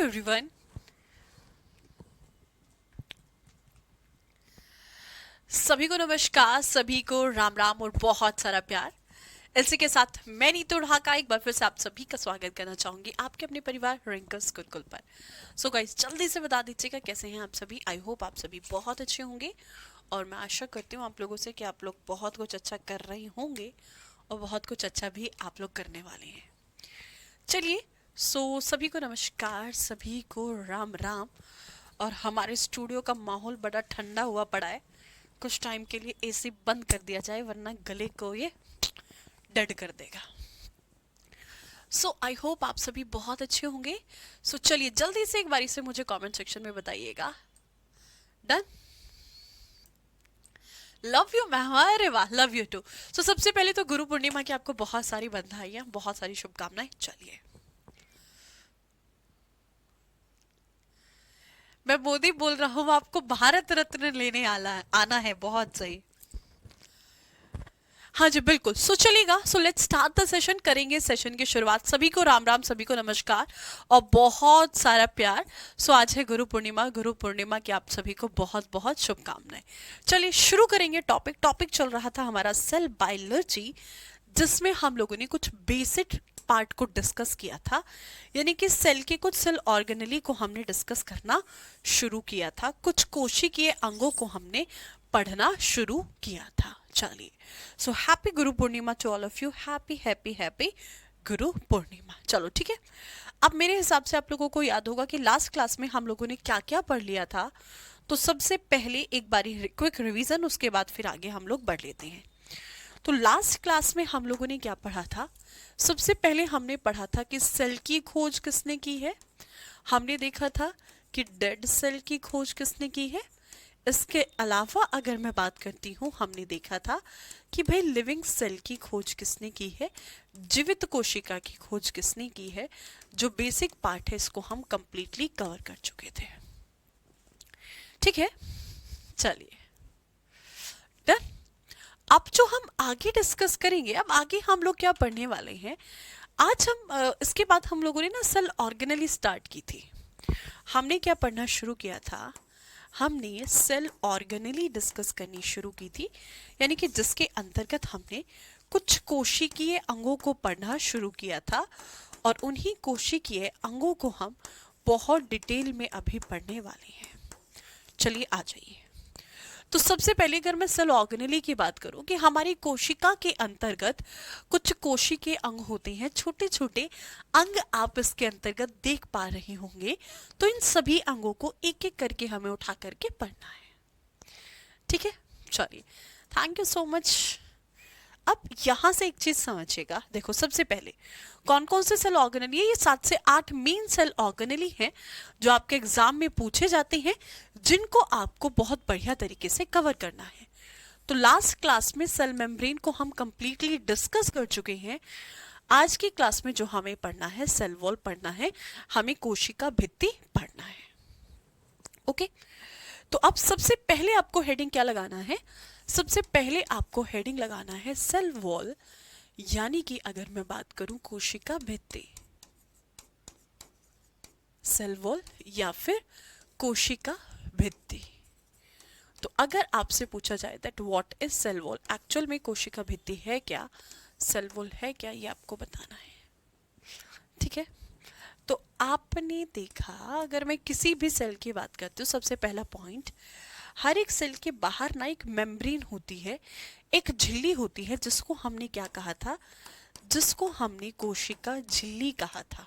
Everyone. सभी को नमस्कार, सभी को राम राम और बहुत सारा प्यार। इसी के साथ मैं नीतू ढाका एक बार फिर से आप सभी का स्वागत करना चाहूंगी आपके अपने परिवार रिंकल्स गुरुकुल पर। सो गाइस, जल्दी से बता दीजिएगा कैसे हैं आप सभी। आई होप आप सभी बहुत अच्छे होंगे और मैं आशा करती हूँ आप लोगों से कि आप लोग बहुत कुछ अच्छा कर रहे होंगे और बहुत कुछ अच्छा भी आप लोग करने वाले हैं। चलिए, सभी को नमस्कार, सभी को राम राम। और हमारे स्टूडियो का माहौल बड़ा ठंडा हुआ पड़ा है। कुछ टाइम के लिए एसी बंद कर दिया जाए वरना गले को ये डेड कर देगा। आई होप आप सभी बहुत अच्छे होंगे। चलिए जल्दी से एक बारी से मुझे कमेंट सेक्शन में बताइएगा। डन। लव यू मैम, अरे वाह, लव यू टू। सबसे पहले तो गुरु पूर्णिमा की आपको बहुत सारी बधाइयाँ, बहुत सारी शुभकामनाएं। चलिए, मैं मोदी बोल रहा हूँ, आपको भारत रत्न लेने आना है। बहुत सही। हाँ जी बिल्कुल। चलिएगा, लेट्स स्टार्ट द सेशन। करेंगे सेशन की शुरुआत। सभी को राम राम, सभी को नमस्कार और बहुत सारा प्यार। आज है गुरु पूर्णिमा। गुरु पूर्णिमा की आप सभी को बहुत बहुत शुभकामनाएं। चलिए शुरू करेंगे। टॉपिक चल रहा था हमारा सेल बायोलॉजी, जिसमें हम लोगों ने कुछ बेसिक पार्ट को डिस्कस किया था, यानी कि सेल के कुछ सेल ऑर्गेनेली को हमने डिस्कस करना शुरू किया था। कुछ कोशिकीय अंगों को हमने पढ़ना शुरू किया था। चलिए, happy Guru Purnima to all of you. Happy happy happy Guru Purnima. चलो ठीक है। अब मेरे हिसाब से आप लोगों को याद होगा कि लास्ट क्लास में हम लोगों ने क्या क्या पढ़ लिया था। तो सबसे पहले एक बारी क्विक रिवीजन, उसके बाद फिर आगे हम लोग बढ़ लेते हैं। तो लास्ट क्लास में हम लोगों ने क्या पढ़ा था। सबसे पहले हमने पढ़ा था कि सेल की खोज किसने की है। हमने देखा था कि डेड सेल की खोज किसने की है। इसके अलावा अगर मैं बात करती हूँ, हमने देखा था कि भाई लिविंग सेल की खोज किसने की है, जीवित कोशिका की खोज किसने की है। जो बेसिक पार्ट है इसको हम कंप्लीटली कवर कर चुके थे। ठीक है, चलिए डन। अब जो हम आगे डिस्कस करेंगे, अब आगे हम लोग क्या पढ़ने वाले हैं। आज हम इसके बाद हम लोगों ने ना सेल ऑर्गेनेली स्टार्ट की थी। हमने क्या पढ़ना शुरू किया था, हमने सेल ऑर्गेनेली डिस्कस करनी शुरू की थी, यानी कि जिसके अंतर्गत हमने कुछ कोशिकीय अंगों को पढ़ना शुरू किया था और उन्हीं कोशिकीय अंगों को हम बहुत डिटेल में अभी पढ़ने वाले हैं। चलिए आ जाइए। तो सबसे पहले अगर मैं सेल ऑर्गेनेली की बात करूं कि हमारी कोशिका के अंतर्गत कुछ कोशिकीय अंग होते हैं, छोटे छोटे अंग आप इसके अंतर्गत देख पा रहे होंगे। तो इन सभी अंगों को एक एक करके हमें उठा करके पढ़ना है। ठीक है, चलिए, थैंक यू सो मच। अब यहां से एक चीज समझिएगा। देखो, सबसे पहले कौन कौन से सेल ऑर्गेनेली है। ये 7 से 8 मेन सेल ऑर्गेनेली हैं जो आपके एग्जाम में पूछे जाते हैं, जिनको आपको बहुत बढ़िया तरीके से कवर करना है। तो लास्ट क्लास में सेल मेम्ब्रेन को हम कंप्लीटली डिस्कस कर चुके हैं। आज की क्लास में जो हमें पढ़ना है, सेल वॉल पढ़ना है, हमें कोशिका भित्ति पढ़ना है। ओके, तो अब सबसे पहले आपको हेडिंग क्या लगाना है। सबसे पहले आपको हेडिंग लगाना है सेल वॉल, यानी कि अगर मैं बात करूं कोशिका भित्ति, सेल वॉल या फिर कोशिका भित्ति। तो अगर आपसे पूछा जाए that what is cell wall, actual में कोशिका भित्ति है क्या, सेल वॉल है क्या, ये आपको बताना है। ठीक है, तो आपने देखा, अगर मैं किसी भी सेल की बात करती हूँ, सबसे पहला पॉइंट, हर एक सेल के बाहर ना एक मेम्ब्रेन होती है, एक झिल्ली होती है, जिसको हमने क्या कहा था, जिसको हमने कोशिका झिल्ली कहा था।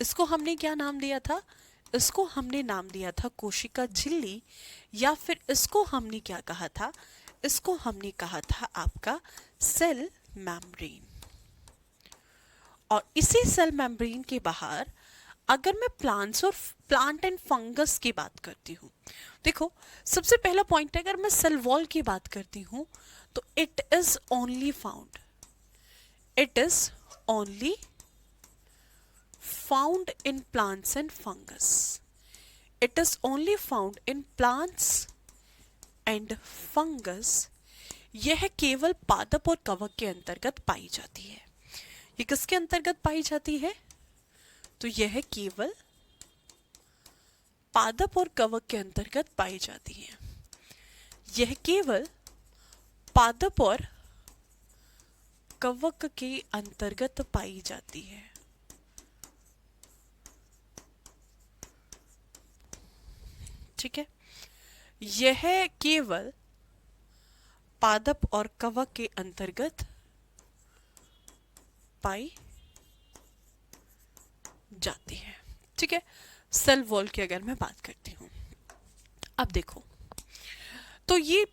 इसको हमने क्या नाम दिया था, इसको हमने नाम दिया था कोशिका झिल्ली, या फिर इसको हमने क्या कहा था, इसको हमने कहा था आपका सेल मेम्ब्रेन। और इसी सेल मेम्ब्रेन के बाहर अगर मैं प्लांट एंड फंगस की बात करती हूँ, देखो सबसे पहला पॉइंट है, अगर मैं सेल वॉल की बात करती हूँ तो it is only found in plants and fungus. It is only found in plants and fungus. यह केवल पादप और कवक के अंतर्गत पाई जाती है। ये किसके अंतर्गत पाई जाती है, तो यह केवल पादप और कवक के अंतर्गत पाई जाती हैं। यह केवल पादप और कवक के अंतर्गत पाई जाती है। ठीक है, यह केवल पादप और कवक के अंतर्गत पाई जाती है। ठीक है, सेल वॉल की अगर मैं बात करती हूं, अब देखो, तो ये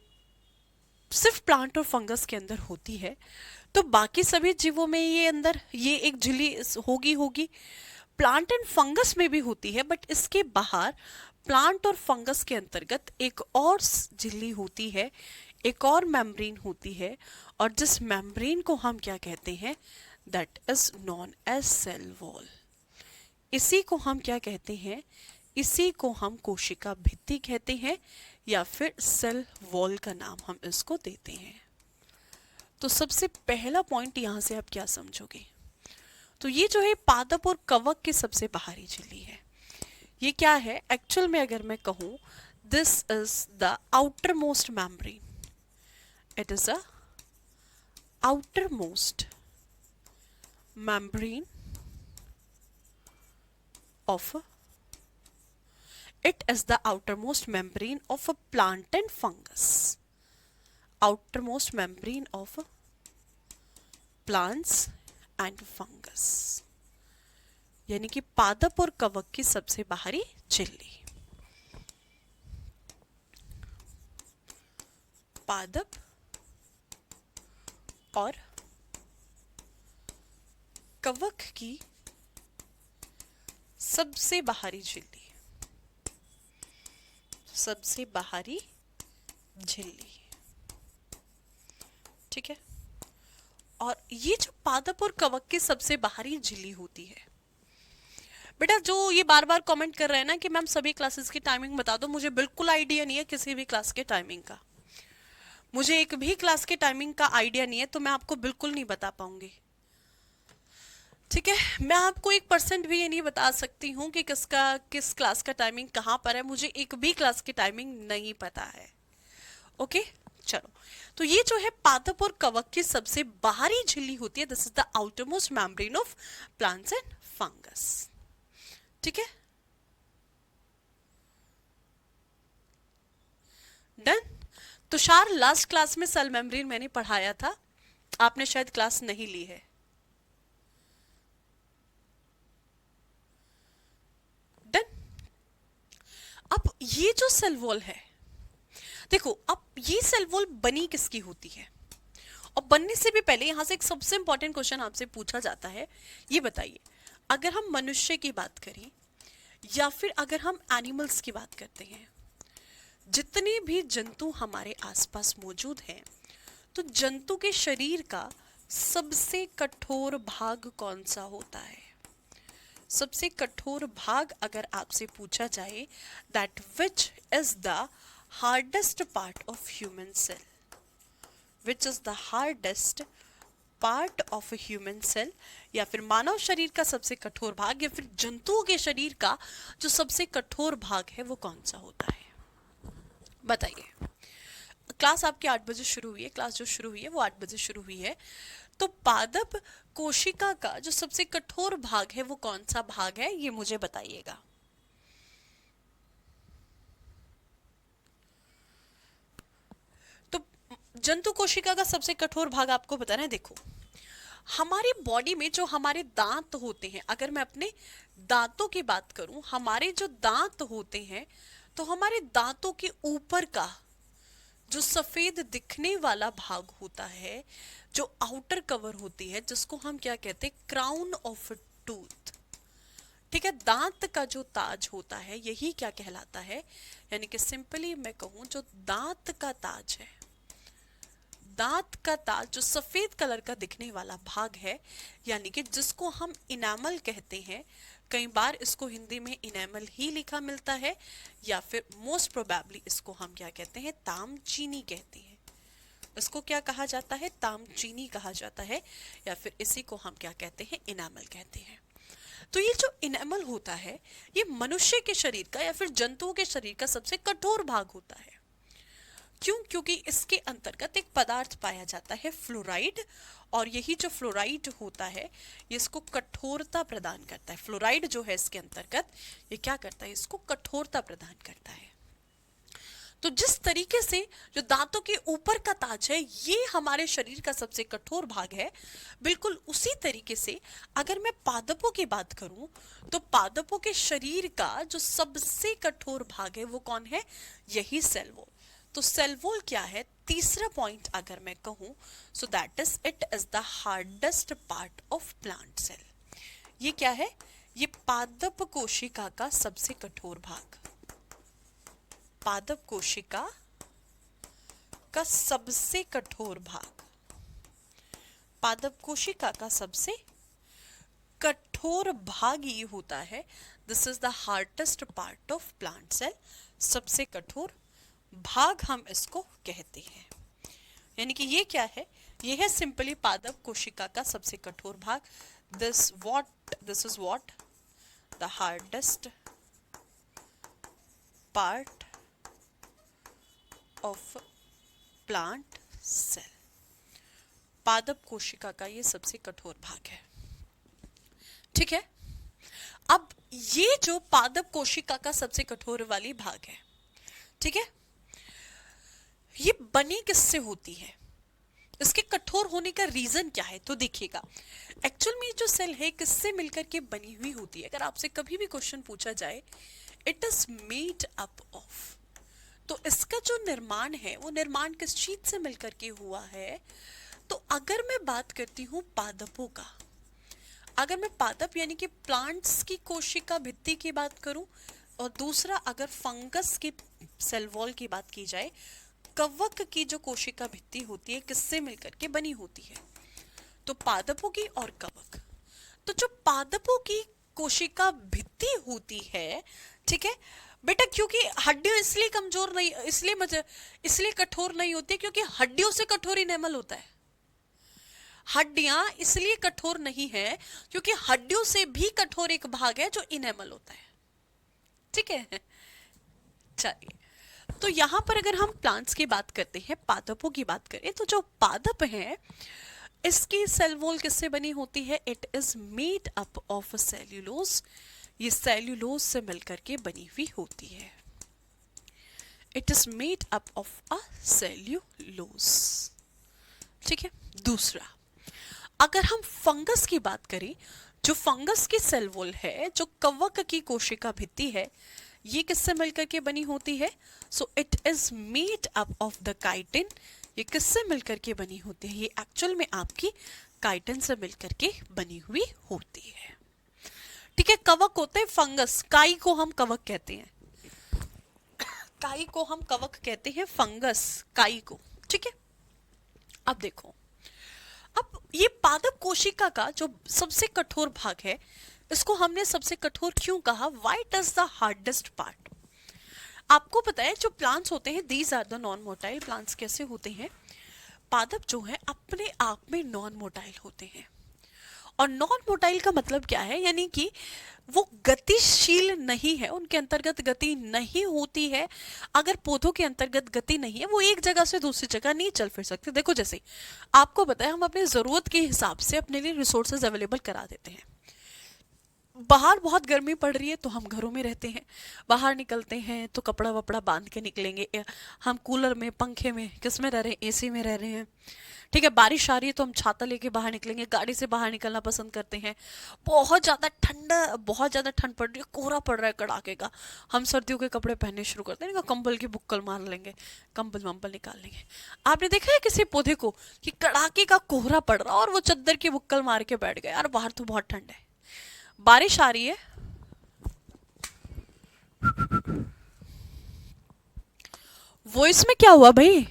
सिर्फ प्लांट और फंगस के अंदर होती है, तो बाकी सभी जीवों में ये अंदर ये एक झिल्ली होगी। प्लांट एंड फंगस में भी होती है, बट इसके बाहर प्लांट और फंगस के अंतर्गत एक और झिल्ली होती है, एक और मेम्ब्रेन होती है, और जिस मेम्ब्रेन को हम क्या कहते हैं, that is known as cell wall. इसी को हम क्या कहते हैं, इसी को हम कोशिका भित्ति कहते हैं, या फिर सेल वॉल का नाम हम इसको देते हैं। तो सबसे पहला पॉइंट यहां से आप क्या समझोगे, तो ये जो है पादप और कवक की सबसे बाहरी झिल्ली है। ये क्या है एक्चुअल में, अगर मैं कहूं, this is the outer most membrane, it is a outer most membrane of it is the outermost membrane of a plant and fungus. Outermost membrane of plants and fungus, यानी कि पादप और कवक की सबसे बाहरी झिल्ली। पादप और कवक की सबसे बाहरी झिल्ली, सबसे बाहरी झिल्ली। ठीक है, और ये जो पादप और कवक की सबसे बाहरी झिल्ली होती है, बेटा जो ये बार बार कमेंट कर रहे हैं ना कि मैम सभी क्लासेस की टाइमिंग बता दो, मुझे बिल्कुल आइडिया नहीं है किसी भी क्लास के टाइमिंग का, मुझे एक भी क्लास के टाइमिंग का आइडिया नहीं है, तो मैं आपको बिल्कुल नहीं बता पाऊंगी। ठीक है, मैं आपको 1% भी ये नहीं बता सकती हूँ कि किस क्लास का टाइमिंग कहाँ पर है, मुझे एक भी क्लास की टाइमिंग नहीं पता है। ओके, चलो, तो ये जो है पादप और कवक की सबसे बाहरी झिल्ली होती है, this is the outer most membrane of plants and fungus. ठीक है, डन। तुषार, लास्ट क्लास में सेल मेम्ब्रेन मैंने पढ़ाया था, आपने शायद क्लास नहीं ली है। अब ये जो सेल वॉल है, देखो, अब ये सेल वॉल बनी किसकी होती है, और बनने से भी पहले यहां से एक सबसे इंपॉर्टेंट क्वेश्चन आपसे पूछा जाता है, ये बताइए, अगर हम मनुष्य की बात करें या फिर अगर हम एनिमल्स की बात करते हैं, जितने भी जंतु हमारे आसपास मौजूद हैं, तो जंतु के शरीर का सबसे कठोर भाग कौन सा होता है? सबसे कठोर भाग अगर आपसे पूछा जाए, that which is the hardest part of human cell, which is the hardest part of human cell, या फिर मानव शरीर का सबसे कठोर भाग, या फिर जंतुओं के शरीर का जो सबसे कठोर भाग है वो कौन सा होता है, बताइए। क्लास आपकी 8 बजे शुरू हुई है, क्लास जो शुरू हुई है वो 8 बजे शुरू हुई है, तो पादप कोशिका का जो सबसे कठोर भाग है वो कौन सा भाग है, ये मुझे बताइएगा। तो जंतु कोशिका का सबसे कठोर भाग आपको बताना है। देखो, हमारी बॉडी में जो हमारे दांत होते हैं, अगर मैं अपने दांतों की बात करूं, हमारे जो दांत होते हैं, तो हमारे दांतों के ऊपर का जो सफेद दिखने वाला भाग होता है, जो आउटर कवर होती है, जिसको हम क्या कहते हैं, क्राउन ऑफ टूथ। ठीक है, दांत का जो ताज होता है यही क्या कहलाता है, यानी कि सिंपली मैं कहूं, जो दांत का ताज है, दांत का ताज जो सफेद कलर का दिखने वाला भाग है, यानी कि जिसको हम इनामल कहते हैं, कई बार इसको हिंदी में इनेमल ही लिखा मिलता है, या फिर मोस्ट प्रोबेबली इसको हम क्या कहते हैं, तामचीनी कहते हैं। इसको क्या कहा जाता है, तामचीनी कहा जाता है, या फिर इसी को हम क्या कहते हैं, इनामल कहते हैं। तो ये जो इनेमल होता है ये मनुष्य के शरीर का या फिर जंतुओं के शरीर का सबसे कठोर भाग होता है। क्यों? क्योंकि इसके अंतर्गत एक पदार्थ पाया जाता है फ्लोराइड, और यही जो फ्लोराइड होता है ये इसको कठोरता प्रदान करता है। फ्लोराइड जो है इसके अंतर्गत ये क्या करता है, इसको कठोरता प्रदान करता है। तो जिस तरीके से जो दांतों के ऊपर का ताज है ये हमारे शरीर का सबसे कठोर भाग है, बिल्कुल उसी तरीके से अगर मैं पादपों की बात करूं तो पादपों के शरीर का जो सबसे कठोर भाग है वो कौन है, यही सेल वॉल। तो सेल वॉल क्या है, तीसरा पॉइंट अगर मैं कहूं, so that it is the hardest part of plant cell. ये क्या है, ये पादप कोशिका का सबसे कठोर भाग। पादप कोशिका का सबसे कठोर भाग, पादप कोशिका का सबसे कठोर भाग ये होता है, this is the hardest part of plant cell. सबसे कठोर भाग हम इसको कहते हैं। यानी कि ये क्या है, ये है सिंपली पादप कोशिका का सबसे कठोर भाग। This is what the hardest part of plant cell. पादप कोशिका का ये सबसे कठोर भाग है। ठीक है, अब ये जो पादप कोशिका का सबसे कठोर वाली भाग है, ठीक है, ये बनी किससे होती है, इसके कठोर होने का रीजन क्या है, तो देखिएगा एक्चुअल में जो सेल है किससे मिलकर के बनी हुई होती है। अगर आपसे कभी भी क्वेश्चन पूछा जाए it is made up of, तो इसका जो निर्माण है वो निर्माण किस चीज से मिलकर के हुआ है। तो अगर मैं बात करती हूँ पादपों का, अगर मैं पादप यानी कि प्लांट्स की कोशिका भित्ति की बात करूं, और दूसरा अगर फंगस की सेल वॉल की बात की जाए, कवक की जो कोशिका भित्ति होती है किससे मिलकर के बनी होती है, तो पादपों की और कवक। तो जो पादपों की कोशिका भित्ति होती है, ठीक है बेटा, क्योंकि हड्डियां इसलिए कमजोर नहीं, इसलिए कठोर नहीं होती क्योंकि हड्डियों से कठोर इनेमल होता है। हड्डियां इसलिए कठोर नहीं है क्योंकि हड्डियों से भी कठोर एक भाग है जो इनेमल होता है। ठीक है, चलिए, तो यहां पर अगर हम प्लांट्स की बात करते हैं, पादपों की बात करें, तो जो पादप है इसकी सेल वॉल किससे बनी होती है, it is made up of cellulose. ये सेल्यूलोज से मिलकर के बनी हुई होती है। It is made up of a cellulose. ठीक है, दूसरा अगर हम फंगस की बात करें, जो फंगस की सेल वॉल है, जो कवक की कोशिका भित्ति है, ये किससे मिलकर के बनी होती है, so it is made up of the chitin. ये किससे मिलकर के बनी होती है, ये एक्चुअल में आपकी काइटिन से मिलकर के बनी हुई होती है। ठीक है, कवक होते हैं फंगस, काई को हम कवक कहते हैं, काई को हम कवक कहते हैं, फंगस काई को। ठीक है, अब देखो, अब ये पादप कोशिका का जो सबसे कठोर भाग है, इसको हमने सबसे कठोर क्यों कहा, why it is the hardest part. आपको पता है जो प्लांट्स होते हैं, these are the non motile plants. कैसे होते हैं, पादप जो है अपने आप में नॉन मोटाइल होते हैं। और नॉन मोटाइल का मतलब क्या है, यानी कि वो गतिशील नहीं है, उनके अंतर्गत गति नहीं होती है। अगर पौधों के अंतर्गत गति नहीं है, वो एक जगह से दूसरी जगह नहीं चल फिर सकते। देखो जैसे आपको पता है, हम अपनी जरूरत के हिसाब से अपने लिए रिसोर्सेज अवेलेबल करा देते हैं। बाहर बहुत गर्मी पड़ रही है तो हम घरों में रहते हैं, बाहर निकलते हैं तो कपड़ा वपड़ा बांध के निकलेंगे, हम कूलर में, पंखे में, किस में रह रहे हैं, एसी में रह रहे हैं। ठीक है, बारिश आ रही है तो हम छाता लेके बाहर निकलेंगे, गाड़ी से बाहर निकलना पसंद करते हैं। बहुत ज़्यादा ठंड पड़ रही है, कोहरा पड़ रहा है कड़ाके का, हम सर्दियों के कपड़े पहनने शुरू करते हैं, कंबल की बुक्कल मार लेंगे, कंबल वम्बल निकाल लेंगे। आपने देखा है किसी पौधे को कि कड़ाके का कोहरा पड़ रहा और वो चद्दर की बुक्कल मार के बैठ गए, यार बाहर तो बहुत ठंड है, बारिश आ रही है, वॉइस में क्या हुआ भाई,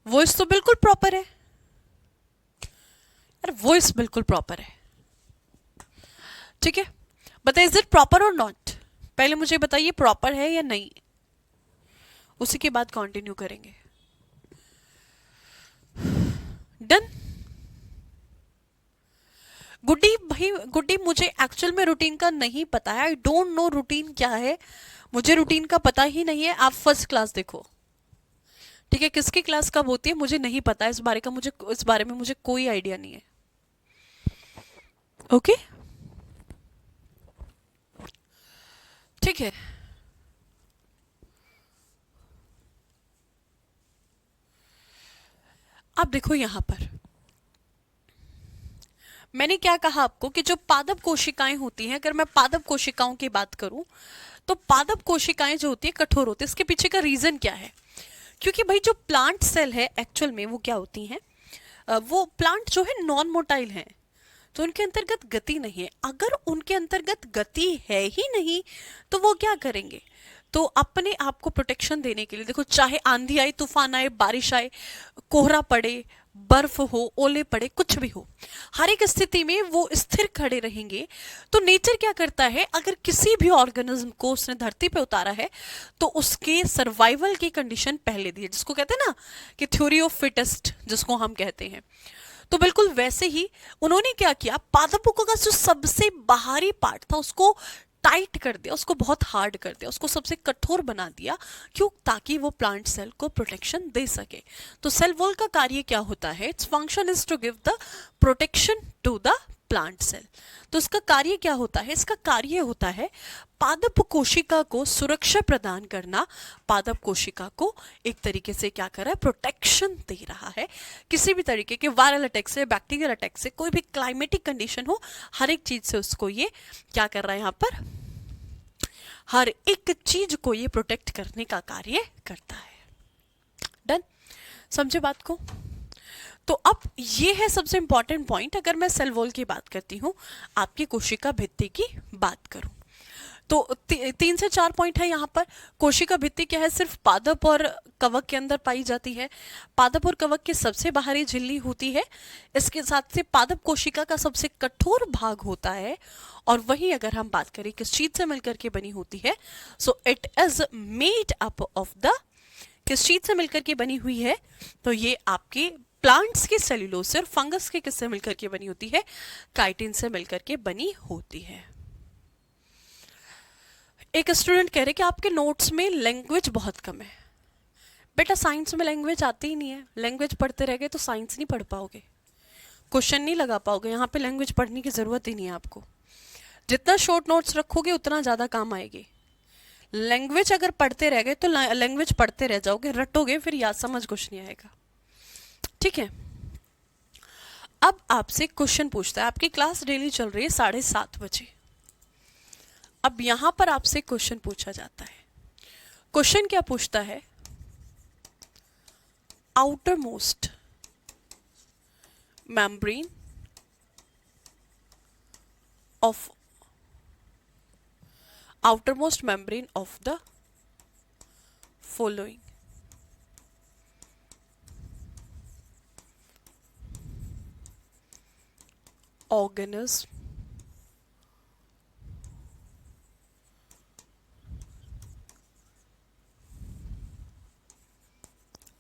वॉइस तो बिल्कुल प्रॉपर है यार, वॉइस बिल्कुल प्रॉपर है। ठीक है, बताइए इज इट प्रॉपर और नॉट, पहले मुझे बताइए प्रॉपर है या नहीं, उसी के बाद कंटिन्यू करेंगे। डन। गुड्डी भाई, गुड्डी मुझे एक्चुअल में रूटीन का नहीं पता है, आई डोंट नो रूटीन क्या है, मुझे रूटीन का पता ही नहीं है। आप फर्स्ट क्लास देखो, ठीक है, किसकी क्लास कब होती है मुझे नहीं पता है, इस बारे में मुझे कोई आइडिया नहीं है। ओके ठीक है। अब देखो यहां पर मैंने क्या कहा आपको कि जो पादप कोशिकाएं होती हैं, अगर मैं पादप कोशिकाओं की बात करूं तो पादप कोशिकाएं जो होती है कठोर होती है। इसके पीछे का रीजन क्या है? क्योंकि भाई जो प्लांट सेल है एक्चुअल में वो क्या होती हैं, वो प्लांट जो है नॉन मोटाइल है, तो उनके अंतर्गत गति नहीं है। अगर उनके अंतर्गत गति है ही नहीं तो वो क्या करेंगे, तो अपने आप को प्रोटेक्शन देने के लिए, देखो चाहे आंधी आए, तूफान आए, बारिश आए, कोहरा पड़े, बर्फ हो, ओले पड़े, कुछ भी हो, हर एक स्थिति में वो स्थिर खड़े रहेंगे। तो नेचर क्या करता है, अगर किसी भी ऑर्गेनिज्म को उसने धरती पे उतारा है तो उसके सर्वाइवल की कंडीशन पहले दी है, जिसको कहते हैं ना कि थ्योरी ऑफ फिटेस्ट जिसको हम कहते हैं। तो बिल्कुल वैसे ही उन्होंने क्या किया, पादपों का जो सबसे बाहरी पार्ट था उसको टाइट कर दिया, उसको बहुत हार्ड कर दिया, उसको सबसे कठोर बना दिया। क्यों? ताकि वो प्लांट सेल को प्रोटेक्शन दे सके। तो सेल वॉल का कार्य क्या होता है? Its function is to give the protection to the plant cell. तो इसका कार्य क्या होता है? इसका कार्य होता है पादप कोशिका को सुरक्षा प्रदान करना, पादप कोशिका को एक तरीके से क्या कर रहा है, प्रोटेक्शन दे रहा है। किसी भी तरीके के वायरल अटैक से, बैक्टीरियल अटैक से, कोई भी क्लाइमेटिक कंडीशन हो, हर एक चीज से उसको ये क्या कर रहा है, यहाँ पर हर एक चीज को ये प्रोटेक्ट करने का कार्य करता है। डन, समझे बात को? तो अब ये है सबसे इंपॉर्टेंट पॉइंट। अगर मैं सेल वॉल की बात करती हूँ, आपकी कोशिका भित्ति की बात करूं, तो 3 से 4 पॉइंट है यहाँ पर। कोशिका भित्ति क्या है? सिर्फ पादप और कवक के अंदर पाई जाती है। पादप और कवक की सबसे बाहरी झिल्ली होती है। इसके साथ से पादप कोशिका का सबसे कठोर भाग होता है। और वही अगर हम बात करें किस चीज से मिलकर के बनी होती है, so it is made up of the, किस चीज से मिलकर के बनी हुई है, तो ये आपके प्लांट्स के सेल्यूलोज से और फंगस के किससे मिलकर के बनी होती है, काइटिन से मिलकर के बनी होती है। एक स्टूडेंट कह रहे कि आपके नोट्स में लैंग्वेज बहुत कम है। बेटा साइंस में लैंग्वेज आती ही नहीं है, लैंग्वेज पढ़ते रह गए तो साइंस नहीं पढ़ पाओगे, क्वेश्चन नहीं लगा पाओगे। यहाँ पे लैंग्वेज पढ़ने की जरूरत ही नहीं है आपको। जितना शॉर्ट नोट्स रखोगे उतना ज्यादा काम आएगी। लैंग्वेज अगर पढ़ते रह गए तो लैंग्वेज पढ़ते रह जाओगे, रटोगे, फिर याद समझ कुछ नहीं आएगा। ठीक है, अब आपसे क्वेश्चन पूछता है, आपकी क्लास डेली चल रही है 7:30 बजे। अब यहां पर आपसे क्वेश्चन पूछा जाता है। क्वेश्चन क्या पूछता है? Outer most membrane of outermost membrane of the following organism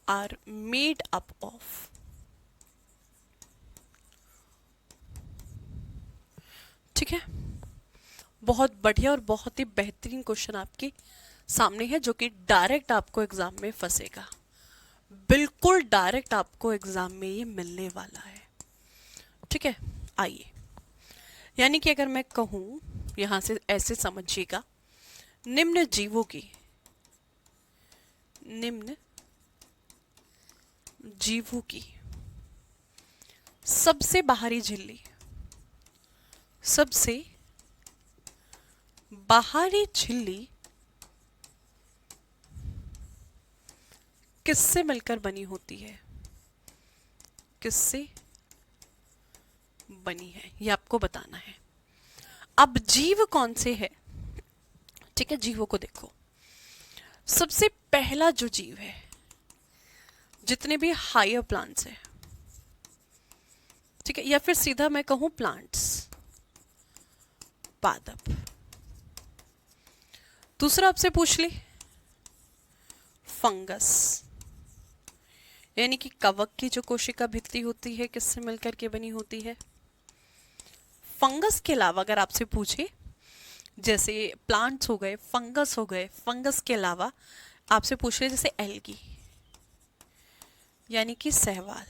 are made up of। ठीक है, बहुत बढ़िया और बहुत ही बेहतरीन क्वेश्चन आपके सामने है, जो कि डायरेक्ट आपको एग्जाम में फंसेगा, बिल्कुल डायरेक्ट आपको एग्जाम में ये मिलने वाला है। ठीक है, आइए, यानी कि अगर मैं कहूं, यहां से ऐसे समझिएगा, निम्न जीवों की, निम्न जीवों की सबसे बाहरी झिल्ली, सबसे बाहरी झिल्ली किससे मिलकर बनी होती है, किससे बनी है, ये आपको बताना है। अब जीव कौन से है? ठीक है, जीवों को देखो। सबसे पहला जो जीव है, जितने भी हायर प्लांट्स है, ठीक है, या फिर सीधा मैं कहूं प्लांट्स, पादप। दूसरा आपसे पूछ ली, फंगस, यानी कि कवक की जो कोशिका भित्ति होती है किससे मिलकर के बनी होती है? फंगस के अलावा अगर आपसे पूछे, जैसे प्लांट्स हो गए, फंगस हो गए, फंगस के अलावा आपसे पूछ रहे जैसे एल्गी, यानी कि शैवाल,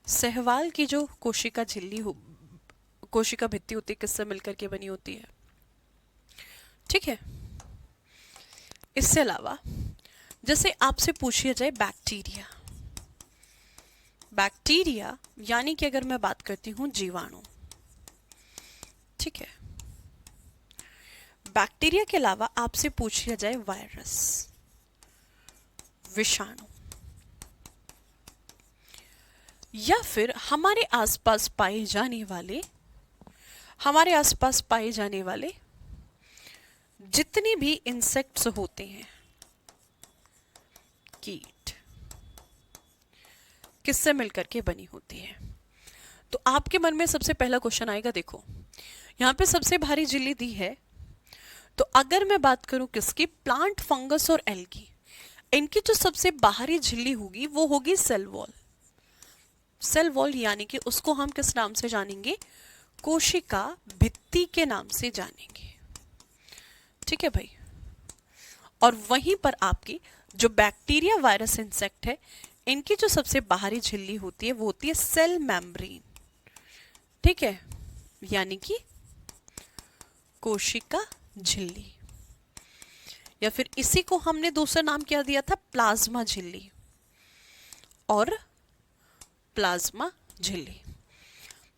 शैवाल की जो कोशिका झिल्ली हो, कोशिका भित्ति होती है किससे मिलकर के बनी होती है? ठीक है। इससे अलावा जैसे आपसे पूछिए जाए बैक्टीरिया, बैक्टीरिया यानी कि अगर मैं बात करती हूं जीवाणु, ठीक है। बैक्टीरिया के अलावा आपसे पूछिए जाए वायरस, विषाणु, या फिर हमारे आसपास पाए जाने वाले, हमारे आसपास पाए जाने वाले जितने भी इंसेक्ट्स होते हैं, कीट, किससे मिलकर के बनी होती है? तो आपके मन में सबसे पहला क्वेश्चन आएगा, देखो यहाँ पे सबसे भारी झिल्ली दी है, तो अगर मैं बात करूं किसकी, प्लांट, फंगस और एल्गी, इनकी जो सबसे बाहरी झिल्ली होगी वो होगी सेल वॉल। सेल वॉल यानी कि उसको हम किस नाम से जानेंगे? कोशिका भित्ति के नाम से जानेंगे, ठीक है भाई। और वहीं पर आपकी जो बैक्टीरिया, वायरस, इंसेक्ट है, इनकी जो सबसे बाहरी झिल्ली होती है वो होती है सेल मेम्ब्रेन, ठीक है, यानी कि कोशिका झिल्ली, या फिर इसी को हमने दूसरा नाम क्या दिया था? प्लाज्मा झिल्ली और प्लाज्मा झिल्ली।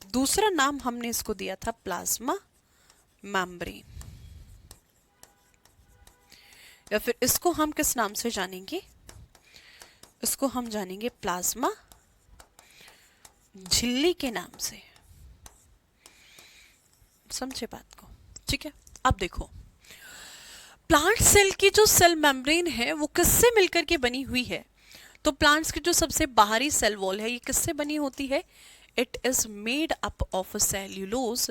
दूसरा नाम हमने इसको दिया था प्लाज्मा मेम्ब्रेन, या फिर इसको हम किस नाम से जानेंगे? इसको हम जानेंगे प्लाज्मा झिल्ली के नाम से। समझे बात को? ठीक है। अब देखो, प्लांट सेल की जो सेल मेम्ब्रेन है वो किससे मिलकर के बनी हुई है? तो प्लांट्स की जो सबसे बाहरी सेल वॉल है ये किससे बनी होती है? It is made up of cellulose.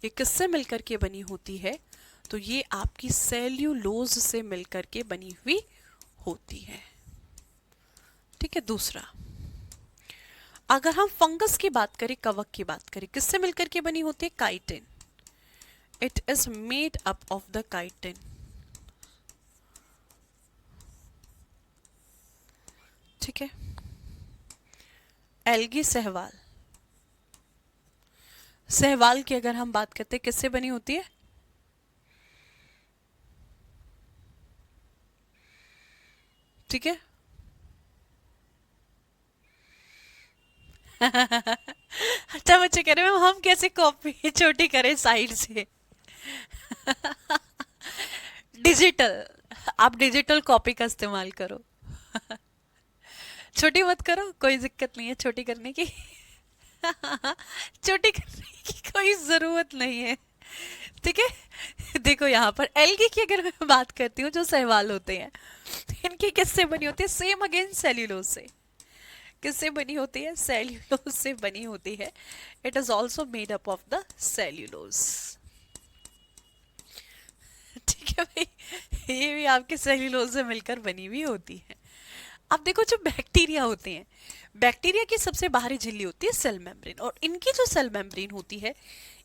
ये किससे मिलकर के बनी होती है? तो ये आपकी सेल्यूलोज से मिलकर के बनी हुई होती है, ठीक है। दूसरा, अगर हम फंगस की बात करें, कवक की बात करें, किससे मिलकर के बनी होती है? Chitin. It is made up of the chitin, ठीक है। एल्गी, सहवाल, सहवाल की अगर हम बात करते हैं किससे बनी होती है? ठीक है। अच्छा बच्चे कह रहे हैं हम कैसे कॉपी छोटी करें साइड से? डिजिटल, आप डिजिटल कॉपी का इस्तेमाल करो। छोटी मत करो, कोई दिक्कत नहीं है छोटी करने की। छोटी करने की कोई जरूरत नहीं है, ठीक है। देखो यहाँ पर एल्गी की अगर मैं बात करती हूँ, जो सहवाल होते हैं, इनकी किससे बनी होती है? सेम अगेन सेल्यूलोज से। किससे बनी होती है? सेल्यूलोज से बनी होती है। It is also made up of the cellulose, ठीक है भाई। ये भी आपके सेल्यूलोज से मिलकर बनी हुई होती है। अब देखो, जो बैक्टीरिया होते हैं, बैक्टीरिया की सबसे बाहरी झिल्ली होती है सेल मेम्ब्रेन, और इनकी जो सेल मेम्ब्रेन होती है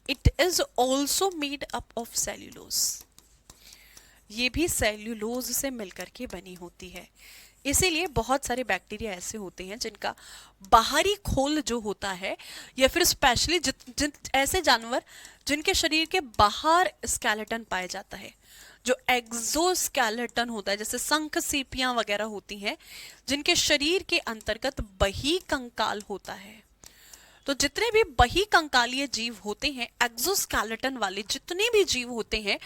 it is also made up of cellulose. ये भी सेल्यूलोज से मिलकर के बनी होती है। इसीलिए बहुत सारे बैक्टीरिया ऐसे होते हैं जिनका बाहरी खोल जो होता है, या फिर स्पेशली ऐसे जानवर जिनके शरीर के बाहर स्केलेटन पाया जाता है, जो एक्सोस्केलेटन होता है, जैसे शंख सीपियां वगैरह होती हैं, जिनके शरीर के अंतर्गत बही कंकाल होता है। तो जितने भी बही कंकालीय जीव होते हैं, एक्सोस्केलेटन वाले जितने भी जीव होते हैं,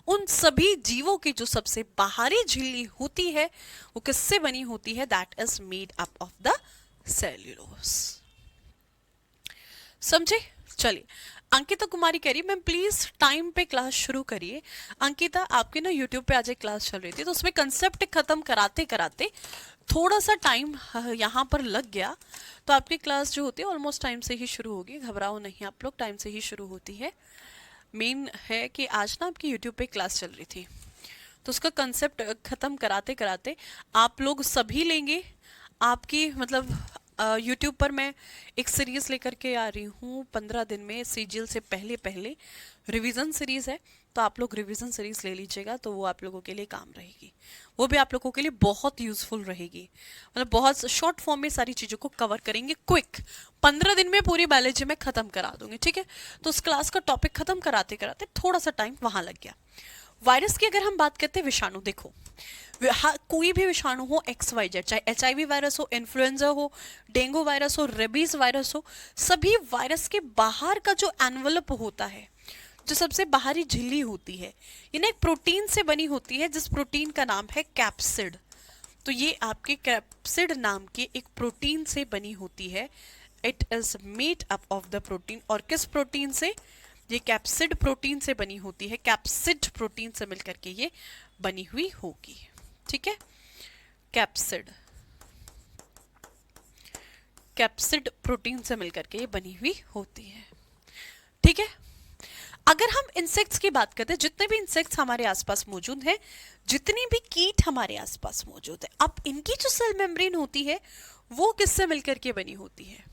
उन सभी जीवों की जो सबसे बाहरी झिल्ली होती है वो किससे बनी होती है? That is made up of the cellulose. समझे? चलिए, अंकिता कुमारी कह रही मैम प्लीज टाइम पे क्लास शुरू करिए। अंकिता, आपकी ना यूट्यूब पे आज एक क्लास चल रही थी, तो उसमें कंसेप्ट खत्म कराते कराते थोड़ा सा टाइम यहाँ पर लग गया, तो आपकी क्लास जो होती है ऑलमोस्ट टाइम से ही शुरू होगी। घबराओ नहीं आप लोग, टाइम से ही शुरू होती है। मेन है कि आज ना आपकी यूट्यूब पे क्लास चल रही थी, तो उसका कंसेप्ट खत्म कराते कराते आप लोग सभी लेंगे, आपकी मतलब यूट्यूब पर मैं एक सीरीज़ लेकर के आ रही हूँ 15 दिन में सीजीएल से पहले पहले रिवीजन सीरीज़ है। तो आप लोग रिवीजन सीरीज़ ले लीजिएगा, तो वो आप लोगों के लिए काम रहेगी, वो भी आप लोगों के लिए बहुत यूज़फुल रहेगी। मतलब बहुत शॉर्ट फॉर्म में सारी चीज़ों को कवर करेंगे, क्विक 15 दिन में पूरी बायोलॉजी में ख़त्म करा दूंगी, ठीक है। तो उस क्लास का टॉपिक ख़त्म कराते कराते थोड़ा सा टाइम वहाँ लग गया। वायरस की अगर हम बात करते हैं, विषाणु देखो, कोई भी विषाणु हो XYZ, चाहे HIV वायरस हो, इन्फ्लुएंजा हो, डेंगू वायरस हो, रेबीज वायरस हो, सभी वायरस के बाहर का जो एनवलप होता है, जो सबसे बाहरी झिल्ली होती है, ये ना एक प्रोटीन से बनी होती है, जिस प्रोटीन का नाम है कैप्सिड। तो ये आपके कैप्सिड नाम के एक प्रोटीन से बनी होती है। It is made up of the protein, और किस प्रोटीन से? ये कैप्सिड प्रोटीन से बनी होती है, कैप्सिड प्रोटीन से मिलकर के ये बनी हुई होगी, ठीक है। कैप्सिड, कैप्सिड प्रोटीन से मिलकर के ये बनी हुई होती है, ठीक है। अगर हम इंसेक्ट्स की बात करते हैं, जितने भी इंसेक्ट्स हमारे आसपास मौजूद हैं, जितनी भी कीट हमारे आसपास मौजूद है, अब इनकी जो सेल मेम्ब्रेन होती है वो किससे मिलकर के बनी होती है?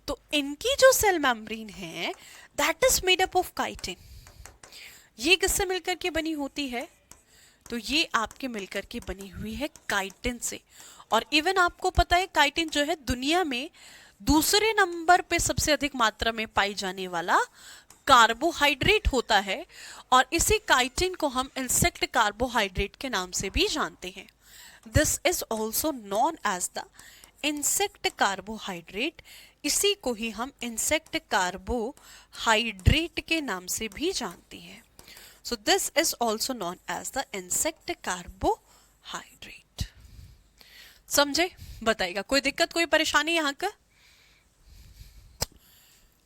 तो इनकी जो सेल मेम्ब्रेन है that is made up of chitin. ये किससे मिलकर के बनी होती है? तो ये आपके मिलकर के बनी हुई है काइटिन से। और इवन आपको पता है काइटिन जो है दुनिया में दूसरे नंबर पे सबसे अधिक मात्रा में पाई जाने वाला कार्बोहाइड्रेट होता है, और इसी काइटिन को हम इंसेक्ट कार्बोहाइड्रेट के नाम से भी जानते हैं। This is also known as the insect carbohydrate. इसी को ही हम इंसेक्ट कार्बोहाइड्रेट के नाम से भी जानते हैं। So this is also known as the insect carbohydrate. समझे? बताइएगा, कोई दिक्कत, कोई परेशानी यहाँ का?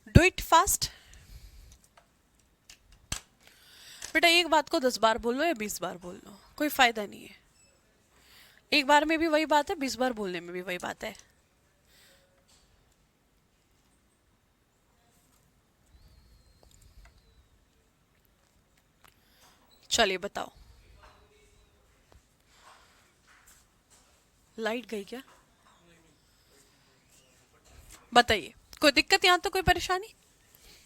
Do it fast. बेटा एक बात को 10 बार बोल लो या 20 बार बोल लो, कोई फायदा नहीं है। एक बार में भी वही बात है, 20 बार बोलने में भी वही बात है। चलिए बताओ, लाइट गई क्या? बताइए, कोई दिक्कत यहाँ तो, कोई परेशानी?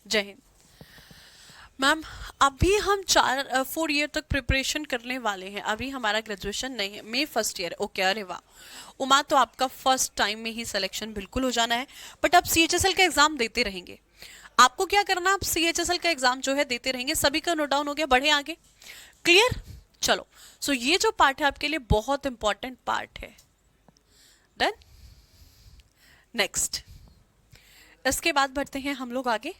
जय हिंद। मैम अभी हम 4 ईयर तक प्रिपरेशन करने वाले हैं, अभी हमारा ग्रेजुएशन नहीं है, मे फर्स्ट ईयर। ओके, अरे वाह उमा, तो आपका फर्स्ट टाइम में ही सिलेक्शन बिल्कुल हो जाना है। बट आप CHSL का एग्जाम देते रहेंगे। आपको क्या करना, आप CHSL का एग्जाम जो है देते रहेंगे। सभी का नोट डाउन हो गया? बढ़े आगे, क्लियर? चलो, सो ये जो पार्ट है आपके लिए बहुत इंपॉर्टेंट पार्ट है। डन। नेक्स्ट, इसके बाद बढ़ते हैं हम लोग आगे।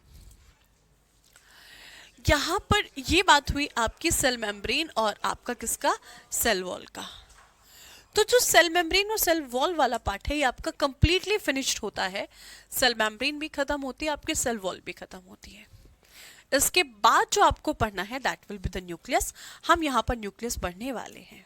यहां पर ये बात हुई आपकी सेल मेम्ब्रेन और आपका किसका, सेल वॉल का। तो जो सेल मेम्ब्रेन और सेल वॉल वाला पार्ट है ये आपका कंप्लीटली फिनिश्ड होता है। सेल मेम्ब्रेन भी खत्म होती है, आपकी सेल वॉल भी खत्म होती है। इसके बाद जो आपको पढ़ना है that will be the nucleus. हम यहां पर न्यूक्लियस पढ़ने वाले हैं।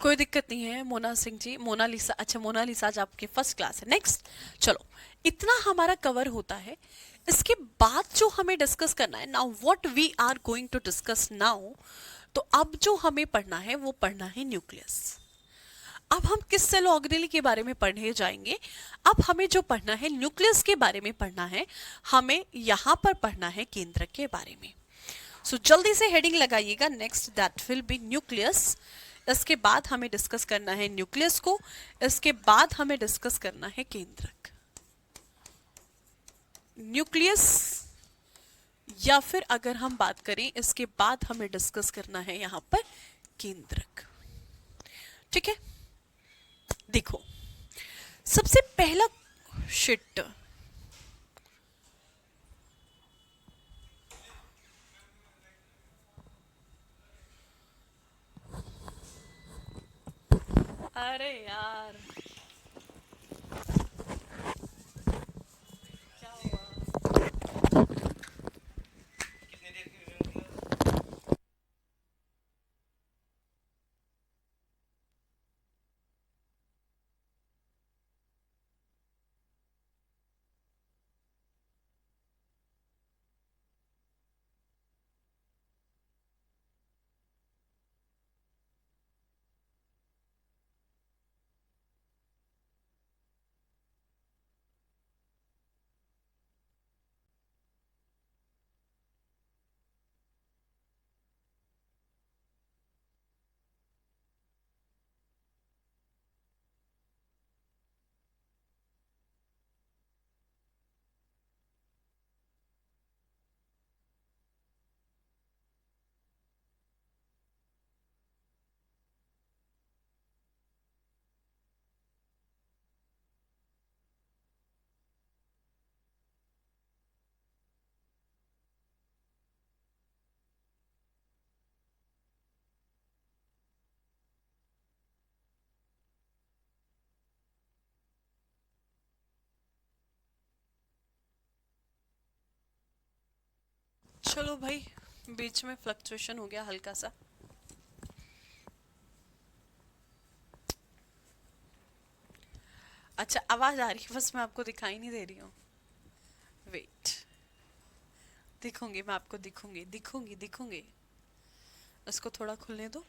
कोई दिक्कत नहीं है मोना सिंह जी, मोनालिसा, अच्छा मोनालिसा आज आपके फर्स्ट क्लास है। नेक्स्ट, चलो इतना हमारा कवर होता है। इसके बाद जो हमें डिस्कस करना है, now what we are going to discuss now, तो अब जो हमें पढ़ना है वो पढ़ना है न्यूक्लियस। अब हम किस सेल ऑर्गेनेल के बारे में पढ़ने जाएंगे? अब हमें जो पढ़ना है न्यूक्लियस के बारे में पढ़ना है, हमें यहां पर पढ़ना है केंद्रक के बारे में। सो जल्दी से हेडिंग लगाइएगा, next that will be nucleus. इसके बाद हमें डिस्कस करना है न्यूक्लियस को, इसके बाद हमें डिस्कस करना है केंद्रक। न्यूक्लियस या फिर अगर हम बात करें इसके बाद हमें डिस्कस करना है यहां पर केंद्रक, ठीक है। देखो सबसे पहला शिट, अरे यार क्या हुआ? चलो भाई, बीच में फ्लक्चुएशन हो गया हल्का सा। अच्छा, आवाज आ रही है, बस मैं आपको दिखाई नहीं दे रही हूँ। वेट, दिखूंगी मैं आपको, दिखूंगी दिखूंगी दिखूंगी। इसको थोड़ा खुलने दो।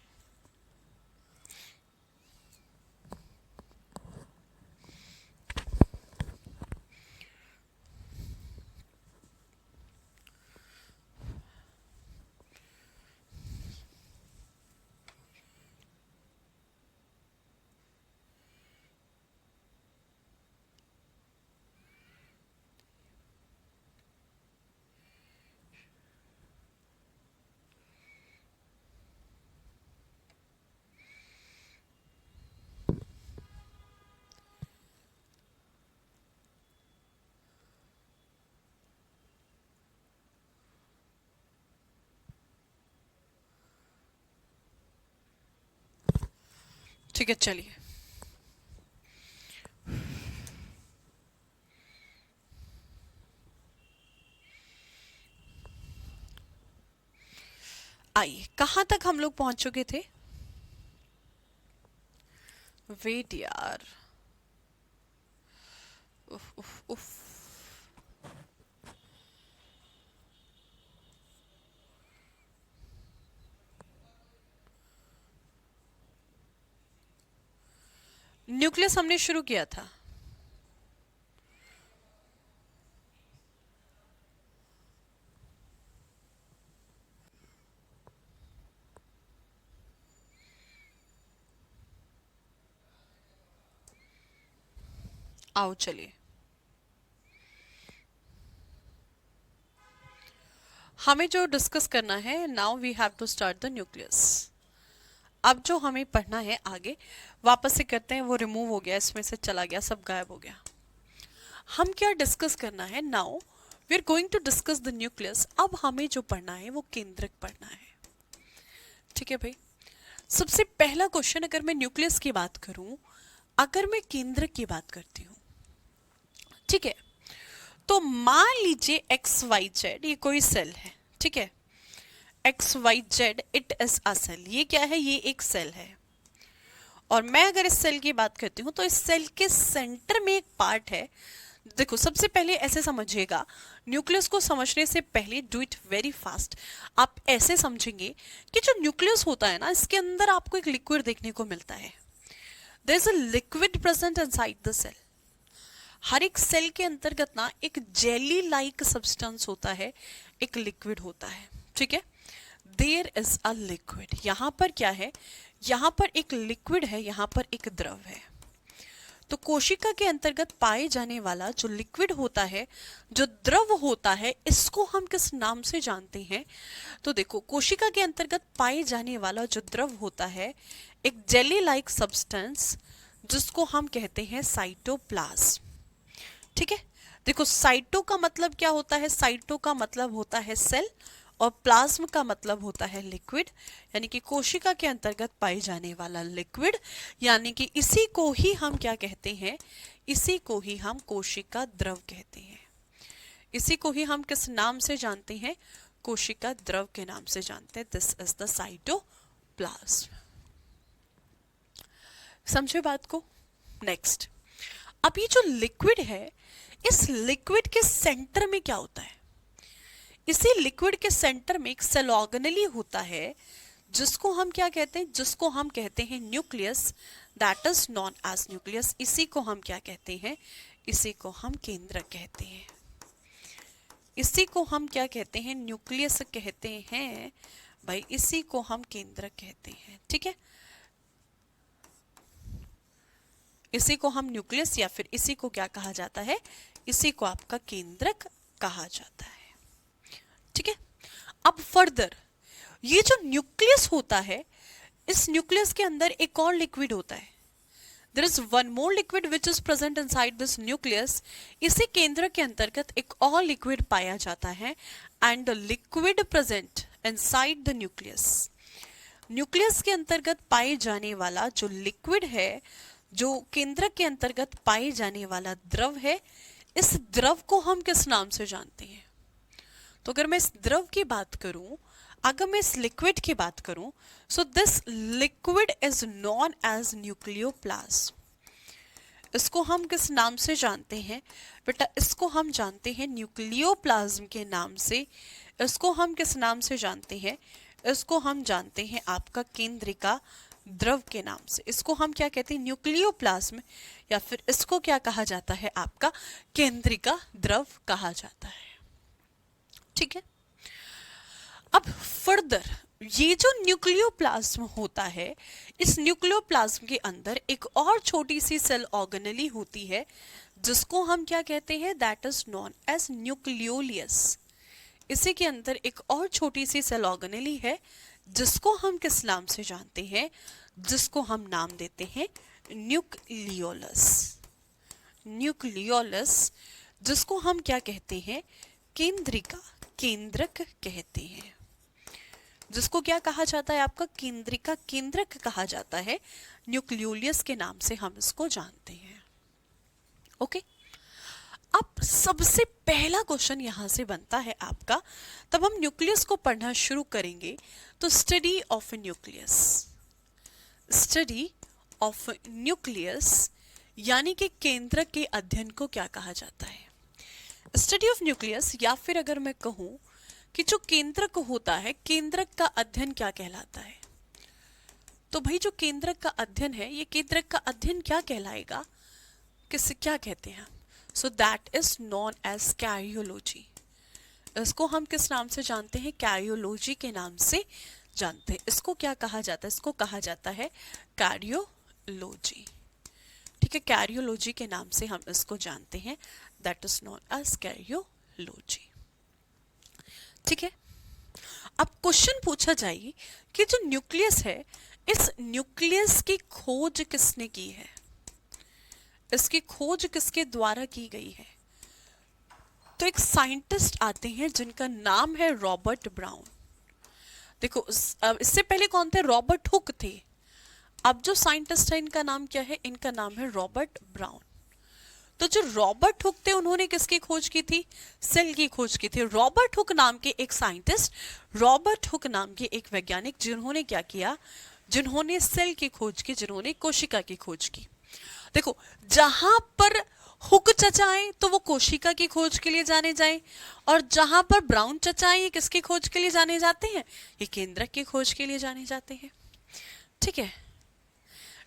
ठीक है, चलिए। आइए, कहाँ तक हम लोग पहुंच चुके थे? वेट यार, उफ उफ उफ। न्यूक्लियस हमने शुरू किया था। आओ चलिए, हमें जो डिस्कस करना है, now we have to start the nucleus. अब जो हमें पढ़ना है आगे, वापस से करते हैं, वो रिमूव हो गया, इसमें से चला गया, सब गायब हो गया। हम क्या डिस्कस करना है? Now we are going to discuss the nucleus. अब हमें जो पढ़ना है वो केंद्रक पढ़ना है। ठीक है भाई, सबसे पहला क्वेश्चन, अगर मैं न्यूक्लियस की बात करूं, अगर मैं केंद्रक की बात करती हूं, ठीक है, तो मान लीजिए एक्स वाई जेड ये कोई सेल है, ठीक है, X Y Z it is a cell. ये क्या है? ये एक सेल है। और मैं अगर इस सेल की बात करती हूँ तो इस सेल के सेंटर में एक पार्ट है। देखो, सबसे पहले ऐसे समझिएगा, न्यूक्लियस को समझने से पहले डू इट वेरी फास्ट। आप ऐसे समझेंगे कि जो न्यूक्लियस होता है ना, इसके अंदर आपको एक लिक्विड देखने को मिलता है। There is a liquid present inside the cell. हर एक सेल के अंतर्गत ना एक जेली लाइक सब्सटेंस होता है, एक लिक्विड होता है, ठीक है। There is a liquid. यहां पर क्या है? यहां पर एक लिक्विड है, यहां पर एक द्रव है। तो कोशिका के अंतर्गत पाए जाने वाला जो लिक्विड होता है, जो द्रव होता है, इसको हम किस नाम से जानते हैं? तो देखो, कोशिका के अंतर्गत पाए जाने वाला जो द्रव होता है, एक जेली लाइक सब्सटेंस, जिसको हम कहते हैं साइटोप्लाज्म। ठीक है, देखो, साइटो का मतलब क्या होता है? साइटो का मतलब होता है सेल, और प्लाज्म का मतलब होता है लिक्विड, यानी कि कोशिका के अंतर्गत पाए जाने वाला लिक्विड। यानी कि इसी को ही हम क्या कहते हैं? इसी को ही हम कोशिका द्रव कहते हैं। इसी को ही हम किस नाम से जानते हैं? कोशिका द्रव के नाम से जानते हैं। This is the cytoplasm. समझे बात को? नेक्स्ट, अब ये जो लिक्विड है, इस लिक्विड के सेंटर में क्या होता है? इसी लिक्विड के सेंटर में एक सेल ऑर्गेनेली होता है, जिसको हम क्या कहते हैं? जिसको हम कहते हैं nucleus. That is known as nucleus. इसी को हम क्या कहते हैं? इसी को हम केंद्रक कहते हैं। इसी को हम क्या कहते हैं? न्यूक्लियस कहते हैं भाई, इसी को हम केंद्रक कहते हैं। ठीक है, इसी को हम न्यूक्लियस या फिर इसी को क्या कहा जाता है? इसी को आपका केंद्रक कहा जाता है। ठीक है, अब फर्दर ये जो न्यूक्लियस होता है, इस न्यूक्लियस के अंदर एक और लिक्विड होता है। There is one more liquid which is present inside this nucleus. इसी केंद्र के अंतर्गत एक और लिक्विड पाया जाता है, and the liquid present inside the nucleus. Nucleus के अंतर्गत पाए जाने वाला जो लिक्विड है, जो केंद्र के अंतर्गत पाए जाने वाला द्रव है, इस द्रव को हम किस नाम से जानते हैं? तो अगर मैं इस द्रव की बात करूं, अगर मैं इस लिक्विड की बात करूं, so this liquid is known as nucleoplasm. इसको हम किस नाम से जानते हैं बेटा? इसको हम जानते हैं न्यूक्लियोप्लाज्म के नाम से। इसको हम किस नाम से जानते हैं? इसको हम जानते हैं आपका केंद्रिका द्रव के नाम से। इसको हम क्या कहते हैं? न्यूक्लियोप्लाज्म, या फिर इसको क्या कहा जाता है? आपका केंद्रिका द्रव कहा जाता है। ठीक है, अब फर्दर ये जो न्यूक्लियोप्लाज्म होता है, इस न्यूक्लियोप्लाज्म के अंदर एक और छोटी सी सेल ऑर्गेनेली होती है जिसको हम क्या कहते हैं? That is known as nucleolus. इसी के अंदर एक और छोटी सी सेल ऑर्गेनेली है जिसको हम किस नाम से जानते हैं? जिसको हम नाम देते हैं न्यूक्लियोलस। न्यूक्लियोलस, जिसको हम क्या कहते हैं? केंद्रिका, केंद्रक कहते हैं। जिसको क्या कहा जाता है? आपका केंद्रिका, केंद्रक कहा जाता है। न्यूक्लियोलियस के नाम से हम इसको जानते हैं। ओके, अब सबसे पहला क्वेश्चन यहां से बनता है आपका, तब हम न्यूक्लियस को पढ़ना शुरू करेंगे तो study of nucleus, study of nucleus यानी कि केंद्रक के अध्ययन को क्या कहा जाता है? स्टडी ऑफ न्यूक्लियस, या फिर अगर मैं कहूं कि जो केंद्रक होता है, केंद्रक का अध्ययन क्या कहलाता है? तो भाई जो केंद्रक का अध्ययन है, ये केंद्रक का अध्ययन क्या कहलाएगा? किसे क्या कहते हैं? So that is known as karyology. इसको हम किस नाम से जानते हैं? कैरियोलॉजी के नाम से जानते हैं। इसको क्या कहा जाता है? इसको कहा जाता है कैरियोलॉजी। ठीक है, कैरियोलॉजी के नाम से हम इसको जानते हैं, that is known as karyology. ठीक है, अब क्वेश्चन पूछा जाए कि जो न्यूक्लियस है, इस न्यूक्लियस की खोज किसने की है? इसकी खोज किसके द्वारा की गई है? तो एक साइंटिस्ट आते हैं जिनका नाम है रॉबर्ट ब्राउन। देखो इससे पहले कौन थे? रॉबर्ट हुक थे। अब जो साइंटिस्ट है इनका नाम क्या है? इनका नाम है रॉबर्ट ब्राउन। तो जो रॉबर्ट हुक थे उन्होंने किसकी खोज की थी? सेल की खोज की थी। रॉबर्ट हुक नाम के एक साइंटिस्ट, रॉबर्ट हुक नाम के एक वैज्ञानिक, जिन्होंने क्या किया? जिन्होंने सेल की खोज की, जिन्होंने कोशिका की खोज की। देखो जहां पर हुक चचा आए तो वो कोशिका की खोज के लिए जाने जाए, और जहां पर ब्राउन चचा आए ये किसकी खोज के लिए जाने जाते हैं? ये केंद्रक की खोज के लिए जाने जाते हैं। ठीक है,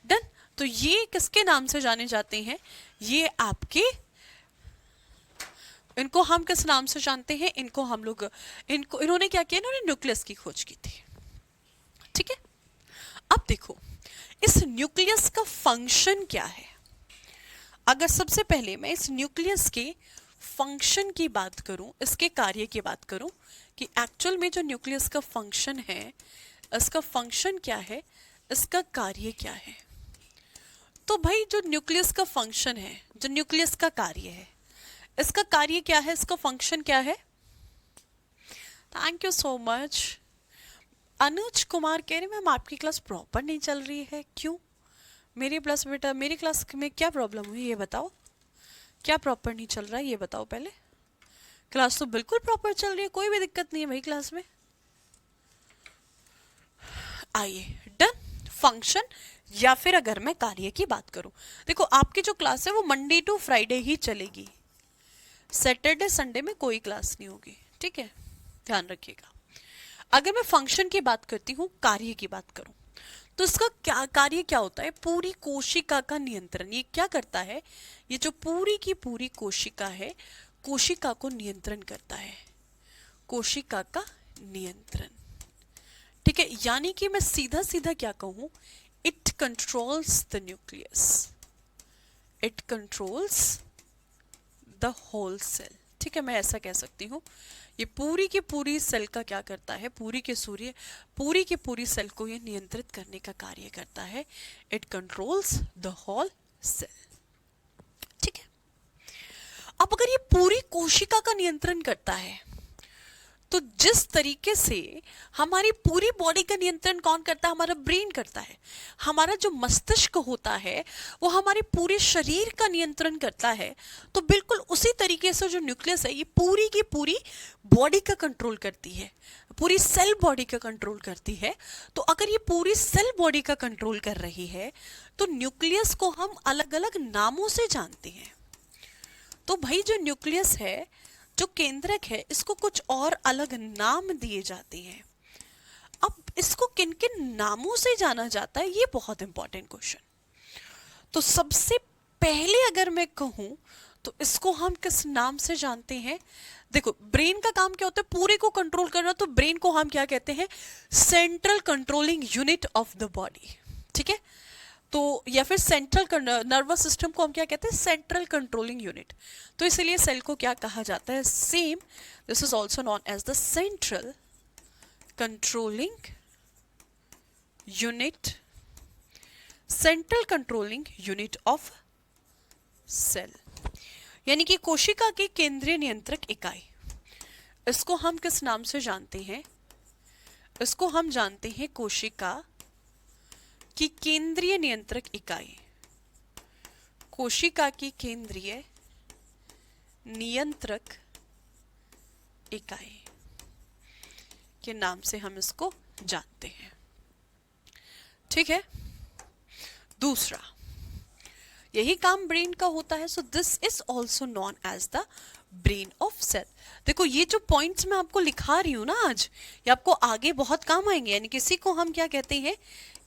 डन। तो ये किसके नाम से जाने जाते हैं? ये आपके, इनको हम किस नाम से जानते हैं? इनको हम लोग, इनको, इन्होंने क्या किया? इन्होंने न्यूक्लियस की खोज की थी। ठीक है, अब देखो इस न्यूक्लियस का फंक्शन क्या है? अगर सबसे पहले मैं इस न्यूक्लियस के फंक्शन की बात करूं, इसके कार्य की बात करूं कि एक्चुअल में जो न्यूक्लियस का फंक्शन है, इसका फंक्शन क्या है, इसका कार्य क्या है? तो भाई जो न्यूक्लियस का फंक्शन है, जो न्यूक्लियस का कार्य है, इसका कार्य क्या है, इसका फंक्शन क्या है? Thank you so much. Anuj Kumar कह रहे मैम आपकी क्लास प्रॉपर नहीं चल रही है, क्यों? मेरी प्लस बेटा, मेरी क्लास में क्या प्रॉब्लम हुई ये बताओ, क्या प्रॉपर नहीं चल रहा है ये बताओ पहले। क्लास तो बिल्कुल प्रॉपर चल रही है, कोई भी दिक्कत नहीं है भाई क्लास में। आइए, डन। फंक्शन या फिर अगर मैं कार्य की बात करूं, देखो आपकी जो क्लास है वो मंडे टू फ्राइडे ही चलेगी, सैटरडे संडे में कोई क्लास नहीं होगी। ठीक है, ध्यान रखिएगा। अगर मैं फंक्शन की बात करती हूँ, कार्य की बात करूं, तो इसका क्या कार्य क्या होता है? पूरी कोशिका का नियंत्रण। ये क्या करता है? ये जो पूरी की पूरी कोशिका है, कोशिका को नियंत्रण करता है, कोशिका का नियंत्रण। ठीक है, यानी कि मैं सीधा सीधा क्या कहूं? It controls the nucleus, it controls the whole cell. ठीक है, मैं ऐसा कह सकती हूँ, ये पूरी की पूरी सेल का क्या करता है? पूरी की पूरी सेल को ये नियंत्रित करने का कार्य करता है। It controls the whole cell. ठीक है, अब अगर ये पूरी कोशिका का नियंत्रण करता है तो जिस तरीके से हमारी पूरी बॉडी का नियंत्रण कौन करता है, हमारा ब्रेन करता है। हमारा जो मस्तिष्क होता है वो हमारे पूरे शरीर का नियंत्रण करता है। तो बिल्कुल उसी तरीके से जो न्यूक्लियस है ये पूरी की पूरी बॉडी का कंट्रोल करती है, पूरी सेल बॉडी का कंट्रोल करती है। तो अगर ये पूरी सेल बॉडी का कंट्रोल कर रही है तो न्यूक्लियस को हम अलग अलग नामों से जानते हैं। तो भाई जो न्यूक्लियस है, जो केंद्रक है, इसको कुछ और अलग नाम दिए जाते हैं। अब इसको किन किन नामों से जाना जाता है, ये बहुत इंपॉर्टेंट क्वेश्चन। तो सबसे पहले अगर मैं कहूं तो इसको हम किस नाम से जानते हैं? देखो, ब्रेन का काम क्या होता है, पूरे को कंट्रोल करना। तो ब्रेन को हम क्या कहते हैं? Central controlling unit of the body. ठीक है, तो या फिर सेंट्रल नर्वस सिस्टम को हम क्या कहते हैं? Central controlling unit. तो इसलिए सेल को क्या कहा जाता है? Same, this is also known as the central controlling unit, central controlling unit of cell, यानी कि कोशिका की केंद्रीय नियंत्रक इकाई। इसको हम किस नाम से जानते हैं? इसको हम जानते हैं कोशिका की केंद्रीय नियंत्रक इकाई। कोशिका की केंद्रीय नियंत्रक इकाई के नाम से हम इसको जानते हैं। ठीक है, दूसरा, यही काम ब्रेन का होता है। So this is also known as the brain of cell. देखो, ये जो पॉइंट्स मैं आपको लिखा रही हूं ना आज, ये आपको आगे बहुत काम आएंगे। यानी किसी को हम क्या कहते हैं?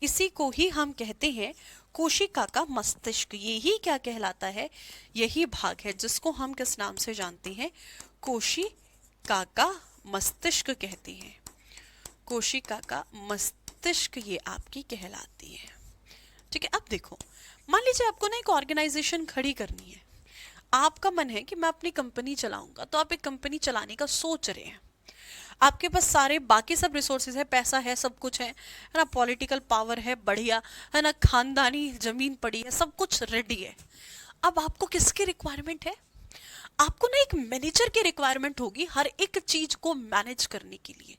इसी को ही हम कहते हैं कोशिका का मस्तिष्क। यही क्या कहलाता है? यही भाग है जिसको हम किस नाम से जानते हैं? कोशिका का मस्तिष्क कहते हैं। कोशिका का मस्तिष्क ये आपकी कहलाती है। ठीक है, अब देखो, मान लीजिए आपको ना एक ऑर्गेनाइजेशन खड़ी करनी है। आपका मन है कि मैं अपनी कंपनी चलाऊंगा, तो आप एक कंपनी चलाने का सोच रहे हैं। आपके पास सारे बाकी सब रिसोर्सेज है, पैसा है, सब कुछ है ना, पॉलिटिकल पावर है, बढ़िया है ना, खानदानी जमीन पड़ी है, सब कुछ रेडी है। अब आपको किसकी रिक्वायरमेंट है? आपको ना एक मैनेजर की रिक्वायरमेंट होगी हर एक चीज को मैनेज करने के लिए।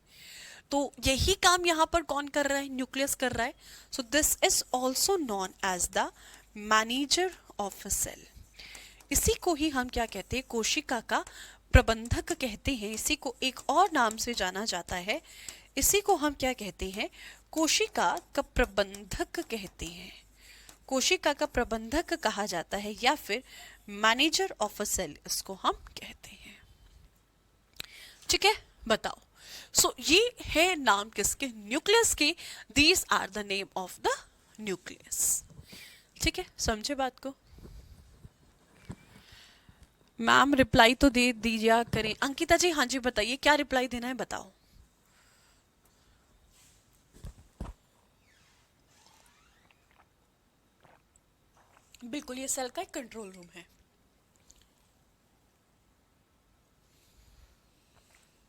तो यही काम यहाँ पर कौन कर रहा है? न्यूक्लियस कर रहा है। So this is also known as the manager of a cell. इसी को ही हम क्या कहते हैं? कोशिका का प्रबंधक कहते हैं। इसी को एक और नाम से जाना जाता है, इसी को हम क्या कहते हैं? कोशिका का प्रबंधक कहते हैं। कोशिका का प्रबंधक कहा जाता है या फिर मैनेजर ऑफ अ सेल इसको हम कहते हैं। ठीक है, बताओ। सो ये है नाम किसके? न्यूक्लियस के। These are the name of the nucleus. ठीक है, समझे बात को? मैम रिप्लाई तो दे दीजिए करें। अंकिता जी, हाँ जी बताइए, क्या रिप्लाई देना है बताओ। बिल्कुल, ये सेल का एक कंट्रोल रूम है।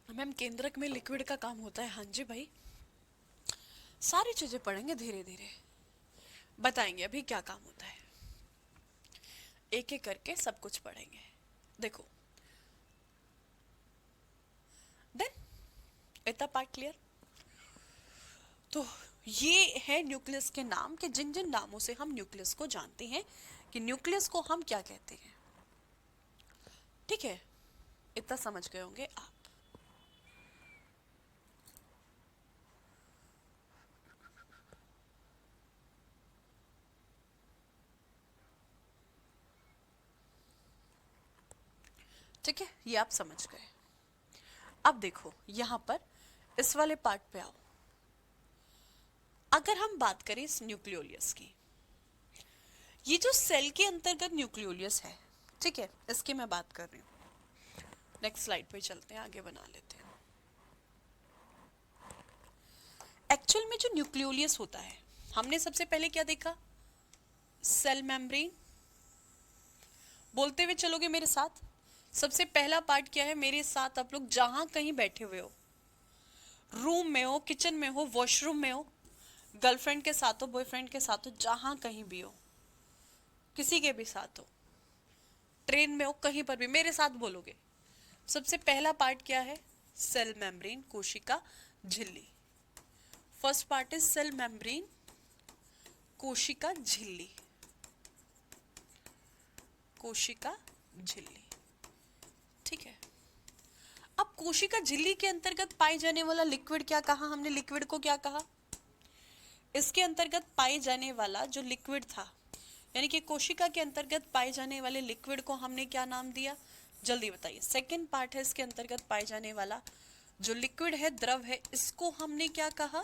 मैम केंद्रक में लिक्विड का काम होता है। हाँ जी भाई, सारी चीजें पढ़ेंगे धीरे धीरे, बताएंगे अभी क्या काम होता है, एक एक करके सब कुछ पढ़ेंगे। देखो, देन इतना पार्ट क्लियर। तो ये है न्यूक्लियस के नाम, के जिन जिन नामों से हम न्यूक्लियस को जानते हैं कि न्यूक्लियस को हम क्या कहते हैं। ठीक है, इतना समझ गए होंगे आप। ठीक है, ये आप समझ गए। अब देखो यहां पर इस वाले पार्ट पे आओ। अगर हम बात करें इस न्यूक्लियोलियस की, ये जो सेल के अंतर्गत न्यूक्लियोलियस है, ठीक है, इसकी मैं बात कर रही हूं। नेक्स्ट स्लाइड पे चलते हैं, आगे बना लेते हैं। एक्चुअल में जो न्यूक्लियोलियस होता है, हमने सबसे पहले क्या देखा? Cell membrane. बोलते हुए चलोगे मेरे साथ। सबसे पहला पार्ट क्या है? मेरे साथ आप लोग जहां कहीं बैठे हुए हो, रूम में हो, किचन में हो, वॉशरूम में हो, गर्लफ्रेंड के साथ हो, बॉयफ्रेंड के साथ हो, जहां कहीं भी हो, किसी के भी साथ हो, ट्रेन में हो, कहीं पर भी मेरे साथ बोलोगे। सबसे पहला पार्ट क्या है? सेल मेम्ब्रेन, कोशिका झिल्ली। First part is cell membrane, कोशिका झिल्ली, कोशिका झिल्ली। ठीक है, अब कोशिका झिल्ली के अंतर्गत पाए जाने वाला लिक्विड क्या कहा हमने? लिक्विड को क्या कहा? इसके अंतर्गत पाए जाने वाला जो लिक्विड था, यानी कि कोशिका के अंतर्गत पाए जाने वाले लिक्विड को हमने क्या नाम दिया? जल्दी बताइए। सेकंड पार्ट है, इसके अंतर्गत पाए जाने वाला जो लिक्विड है, द्रव है, इसको हमने क्या कहा?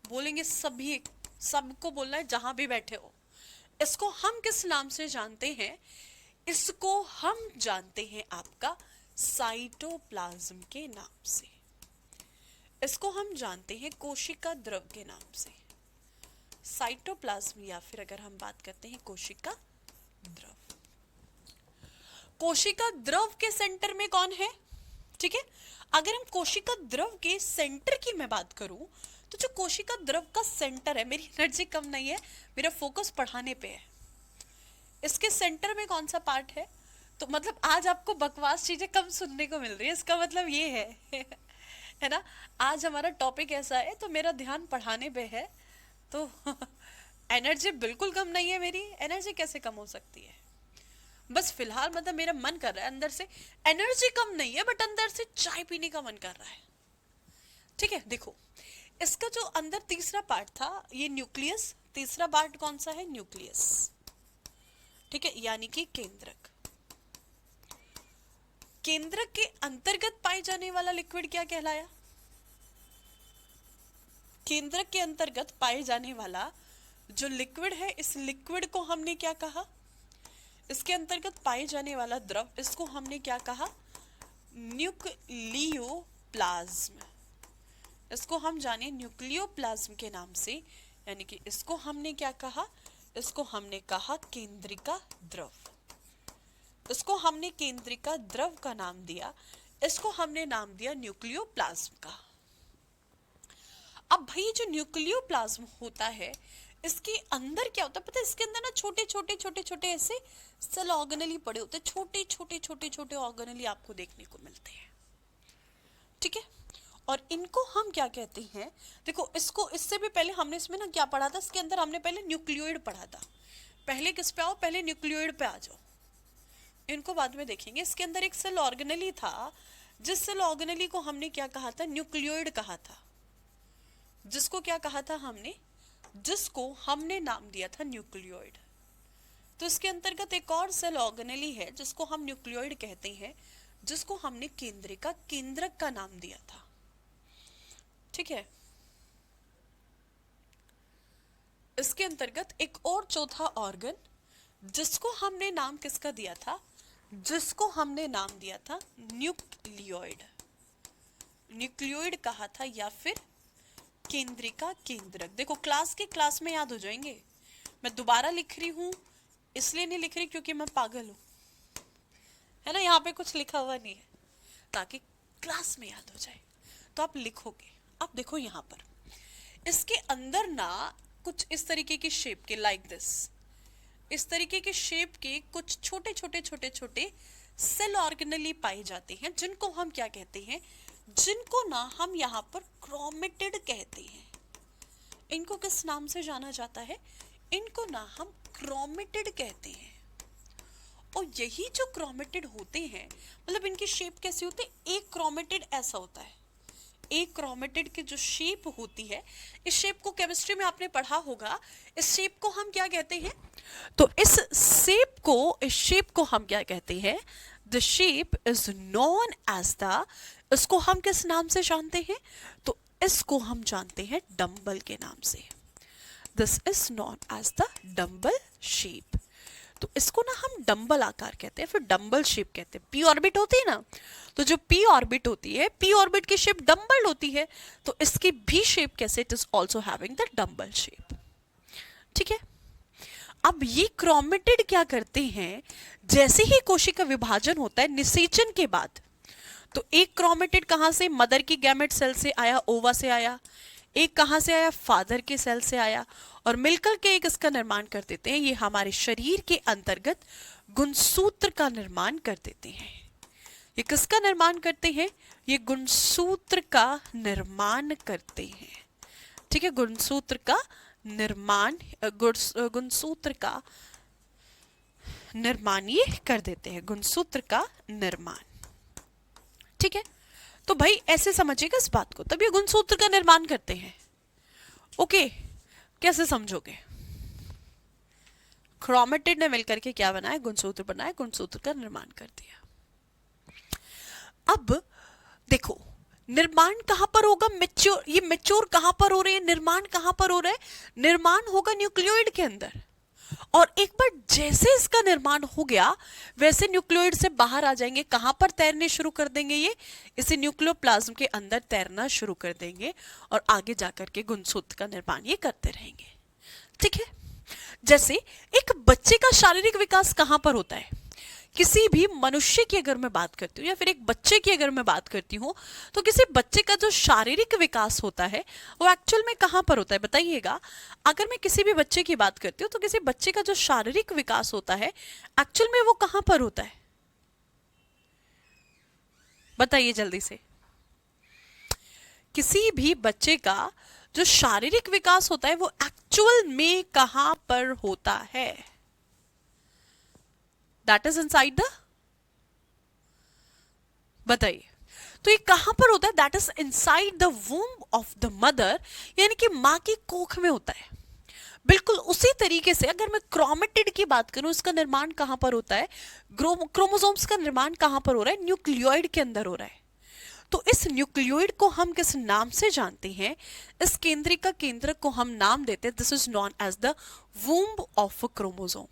बोलेंगे सभी, सबको बोलना है जहां भी बैठे हो। इसको हम किस नाम से जानते हैं? इसको हम जानते हैं आपका साइटोप्लाज्म के नाम से। इसको हम जानते हैं कोशिका द्रव के नाम से, साइटोप्लाज्म, या फिर अगर हम बात करते हैं कोशिका द्रव। कोशिका द्रव के सेंटर में कौन है? ठीक है, अगर हम कोशिका द्रव के सेंटर की मैं बात करूं, तो जो कोशिका द्रव का सेंटर है, मेरी एनर्जी कम नहीं है, मेरा फोकस पढ़ाने पे है। इसके सेंटर में कौन सा पार्ट है? तो मतलब आज आपको बकवास चीजें कम सुनने को मिल रही है, इसका मतलब ये है ना, आज हमारा टॉपिक ऐसा है, तो मेरा ध्यान पढ़ाने पे है, तो एनर्जी बिल्कुल कम नहीं है। मेरी एनर्जी कैसे कम हो सकती है? बस फिलहाल मतलब मेरा मन कर रहा है, अंदर से एनर्जी कम नहीं है, बट अंदर से चाय पीने का मन कर रहा है। ठीक है, देखो इसका जो अंदर तीसरा पार्ट था, ये न्यूक्लियस, तीसरा पार्ट कौन सा है? न्यूक्लियस। ठीक है, यानी कि केंद्रक। केंद्रक के अंतर्गत पाए जाने वाला लिक्विड क्या कहलाया? केंद्रक के अंतर्गत पाए जाने वाला जो लिक्विड है, इस लिक्विड को हमने क्या कहा? इसके अंतर्गत पाए जाने वाला द्रव, इसको हमने क्या कहा? न्यूक्लियोप्लाज्म। इसको हम जाने न्यूक्लियोप्लाज्म के नाम से, यानी कि इसको हमने क्या कहा? इसको हमने कहा केंद्रिका द्रव। इसको हमने केंद्रिका द्रव का नाम दिया, इसको हमने नाम दिया न्यूक्लियोप्लाज्म का। अब भाई जो न्यूक्लियोप्लाज्म होता है, इसके अंदर क्या होता है पता है? इसके अंदर ना छोटे छोटे छोटे छोटे ऐसे सेल ऑर्गेनेली पड़े होते हैं, छोटे छोटे छोटे छोटे ऑर्गेनेली आपको देखने को मिलते हैं। ठीक है, और इनको हम क्या कहते हैं? देखो इसको, इससे भी पहले हमने इसमें ना क्या पढ़ा था? इसके अंदर हमने पहले न्यूक्लियोइड पढ़ा था। पहले किस पे आओ? पहले न्यूक्लियोइड पे आ जाओ, इनको बाद में देखेंगे। इसके अंदर एक सेल ऑर्गेनेली था, जिस सेल ऑर्गेनेली को हमने क्या कहा था? न्यूक्लियोइड कहा था। जिसको क्या कहा था हमने? जिसको हमने नाम दिया था न्यूक्लियोइड। तो इसके अंतर्गत एक और सेल ऑर्गेनेली है जिसको हम न्यूक्लियोइड कहते हैं, जिसको हमने केंद्रिका, केंद्रक का नाम दिया था। ठीक है, इसके अंतर्गत एक और चौथा ऑर्गन, जिसको हमने नाम किसका दिया था? जिसको हमने नाम दिया था न्यूक्लियोइड। न्यूक्लियोइड कहा था, या फिर केंद्रिका, केंद्रक। देखो क्लास में याद हो जाएंगे। मैं दोबारा लिख रही हूं, इसलिए नहीं लिख रही क्योंकि मैं पागल हूं, है ना, यहाँ पे कुछ लिखा हुआ नहीं है, ताकि क्लास में याद हो जाए तो आप लिखोगे। अब देखो यहाँ पर इसके अंदर ना कुछ इस तरीके की शेप के, लाइक दिस, इस तरीके के शेप के कुछ छोटे छोटे छोटे छोटे सेल ऑर्गेनेली पाए जाते हैं, जिनको हम क्या कहते हैं? जिनको ना हम यहाँ पर क्रोमेटिड कहते हैं। इनको किस नाम से जाना जाता है? इनको ना हम क्रोमेटिड कहते हैं। और यही जो क्रोमेटिड होते हैं, मतलब इनकी शेप कैसी होती है? एक क्रोमेटिड ऐसा होता है, एक क्रोमेटिड की जो शेप होती है, इस शेप को केमिस्ट्री में आपने पढ़ा होगा। इस शेप को हम क्या कहते हैं? तो इस शेप को हम क्या कहते हैं? The shape is known as the, इसको हम किस नाम से जानते हैं? तो इसको हम जानते हैं डंबल के नाम से। This is known as the dumbbell shape. तो इसको ना हम डंबल आकार कहते हैं, फिर डंबल शेप कहते हैं। पी ऑर्बिट होती है ना, तो जो पी ऑर्बिट होती है, पी ऑर्बिट की शेप डंबल होती है, तो इसकी भी शेप कैसे? It is also having the dumbbell shape. ठीक है, अब ये क्रोमेटिड क्या करते हैं? जैसे ही कोशिका विभाजन होता है निषेचन के बाद, तो एक क्रोमेटिड कहां से? मदर की गैमेट सेल से आया, ओवा से आया। एक कहां से आया? फादर के सेल से आया, और मिलकर के एक इसका निर्माण कर देते हैं। ये हमारे शरीर के अंतर्गत गुणसूत्र का निर्माण कर देते हैं। ये किसका निर्माण करते हैं? ये गुणसूत्र का निर्माण करते हैं। ठीक है, गुणसूत्र का निर्माण, गुणसूत्र का निर्माण ये कर देते हैं, गुणसूत्र का निर्माण। ठीक है, तो भाई ऐसे समझिएगा इस बात को, तब ये गुणसूत्र का निर्माण करते हैं। ओके, कैसे समझोगे? क्रोमेटिड ने मिलकर के क्या बनाया? गुणसूत्र बनाया, गुणसूत्र का निर्माण कर दिया। अब देखो, निर्माण कहां पर होगा? मैच्योर, ये मैच्योर कहां पर हो रहे हैं? निर्माण कहां पर हो रहा है? निर्माण होगा न्यूक्लियोइड के अंदर। और एक बार जैसे इसका निर्माण हो गया, वैसे न्यूक्लियोइड से बाहर आ जाएंगे। कहां पर तैरने शुरू कर देंगे? ये इसे न्यूक्लियोप्लाज्म के अंदर तैरना शुरू कर देंगे और आगे जाकर के गुणसूत्र का निर्माण ये करते रहेंगे। ठीक है, जैसे एक बच्चे का शारीरिक विकास कहां पर होता है? किसी भी मनुष्य की अगर मैं बात करती हूँ या फिर एक बच्चे की अगर मैं बात करती हूँ, तो किसी बच्चे का जो शारीरिक विकास होता है वो एक्चुअल में कहाँ पर होता है बताइएगा। अगर मैं किसी भी बच्चे की बात करती हूँ तो किसी बच्चे का जो शारीरिक विकास होता है एक्चुअल में वो कहाँ पर होता है? बताइए जल्दी से। किसी भी बच्चे का जो शारीरिक विकास होता है वो एक्चुअल में कहां पर होता है? दैट इज इनसाइड द, बताइए, तो ये कहां पर होता है? That is inside the womb of the mother, यानी कि मां की कोख में होता है। बिल्कुल उसी तरीके से अगर मैं क्रोमेटिड की बात करूं, इसका निर्माण कहां पर होता है? क्रोमोसोम्स का निर्माण कहां पर हो रहा है? न्यूक्लियोइड के अंदर हो रहा है। तो इस न्यूक्लियोइड को हम किस नाम से जानते हैं? इस केंद्रिका का केंद्रक को हम नाम देते हैं, this is known as the womb of chromosome.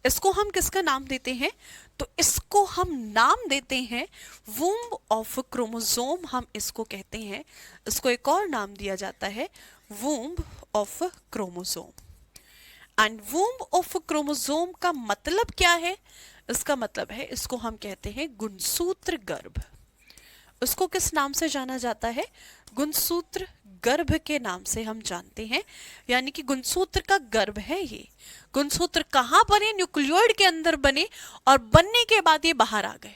इसको हम किसका नाम देते हैं? तो इसको हम नाम देते हैं वूम्ब ऑफ क्रोमोसोम, हम इसको कहते हैं। इसको एक और नाम दिया जाता है womb of chromosome. And womb of chromosome का मतलब क्या है? इसका मतलब है, इसको हम कहते हैं गुणसूत्र गर्भ। उसको किस नाम से जाना जाता है? गुणसूत्र गर्भ के नाम से हम जानते हैं, यानी कि गुणसूत्र का गर्भ है ये। गुणसूत्र कहां बने? न्यूक्लियोइड के अंदर बने और बनने के बाद ये बाहर आ गए।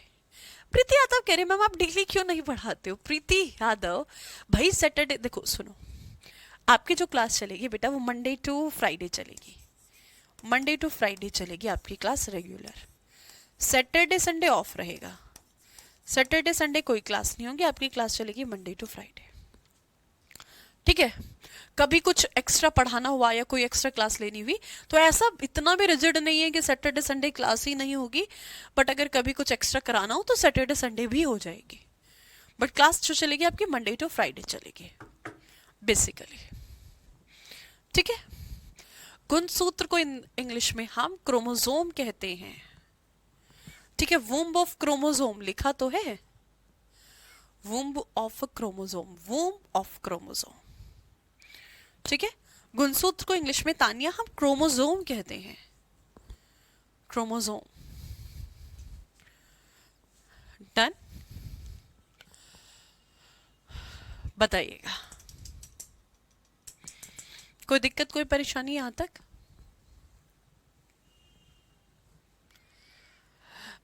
प्रीति यादव कह रहे मैम आप डेली क्यों नहीं पढ़ाते हो? प्रीति यादव भाई सैटरडे, देखो सुनो, आपकी जो क्लास चलेगी बेटा वो मंडे टू फ्राइडे चलेगी। मंडे टू फ्राइडे चलेगी आपकी class regular. Saturday Sunday off रहेगा। सैटरडे संडे कोई क्लास नहीं होगी, आपकी क्लास चलेगी मंडे टू फ्राइडे। ठीक है, कभी कुछ एक्स्ट्रा पढ़ाना हुआ या कोई एक्स्ट्रा क्लास लेनी हुई तो ऐसा इतना भी रिजिड नहीं है कि सैटरडे संडे क्लास ही नहीं होगी, बट अगर कभी कुछ एक्स्ट्रा कराना हो तो सैटरडे संडे भी हो जाएगी। बट क्लास जो चलेगी आपकी मंडे टू फ्राइडे चलेगी बेसिकली। ठीक है, गुणसूत्र को इंग्लिश में हम क्रोमोसोम कहते हैं। ठीक है, वूम्ब ऑफ क्रोमोसोम लिखा तो है, womb of chromosome, womb of chromosome. ठीक है, गुणसूत्र को इंग्लिश में तानिया हम क्रोमोसोम कहते हैं, क्रोमोसोम। डन, बताइएगा कोई दिक्कत कोई परेशानी यहां तक?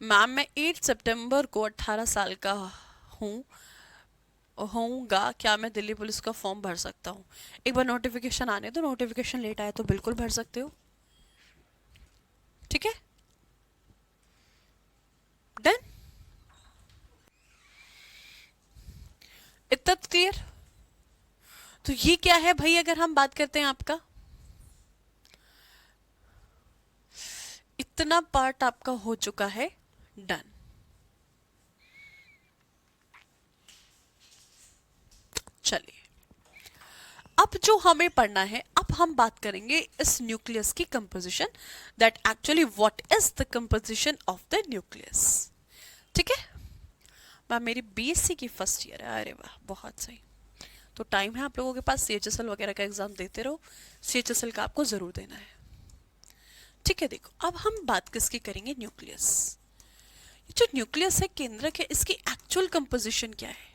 मैम मैं 8 सितंबर को 18 साल का होऊंगा, क्या मैं दिल्ली पुलिस का फॉर्म भर सकता हूँ? एक बार नोटिफिकेशन आने दो, नोटिफिकेशन लेट आया तो बिल्कुल भर सकते हो। ठीक है, डन, इतना क्लियर? तो ये क्या है भाई, अगर हम बात करते हैं आपका इतना पार्ट आपका हो चुका है डन। चलिए अब जो हमें पढ़ना है, अब हम बात करेंगे इस न्यूक्लियस की composition, that actually what is the composition of the nucleus. ठीक है मैम, मेरी बीएससी की फर्स्ट ईयर है। अरे वाह, बहुत सही। तो टाइम है आप लोगों के पास, सीएचएसएल वगैरह का एग्जाम देते रहो, सीएचएसएल का आपको जरूर देना है। ठीक है, देखो अब हम बात किसकी करेंगे? न्यूक्लियस। जो न्यूक्लियस है, केंद्रक है, इसकी एक्चुअल कंपोजिशन क्या है?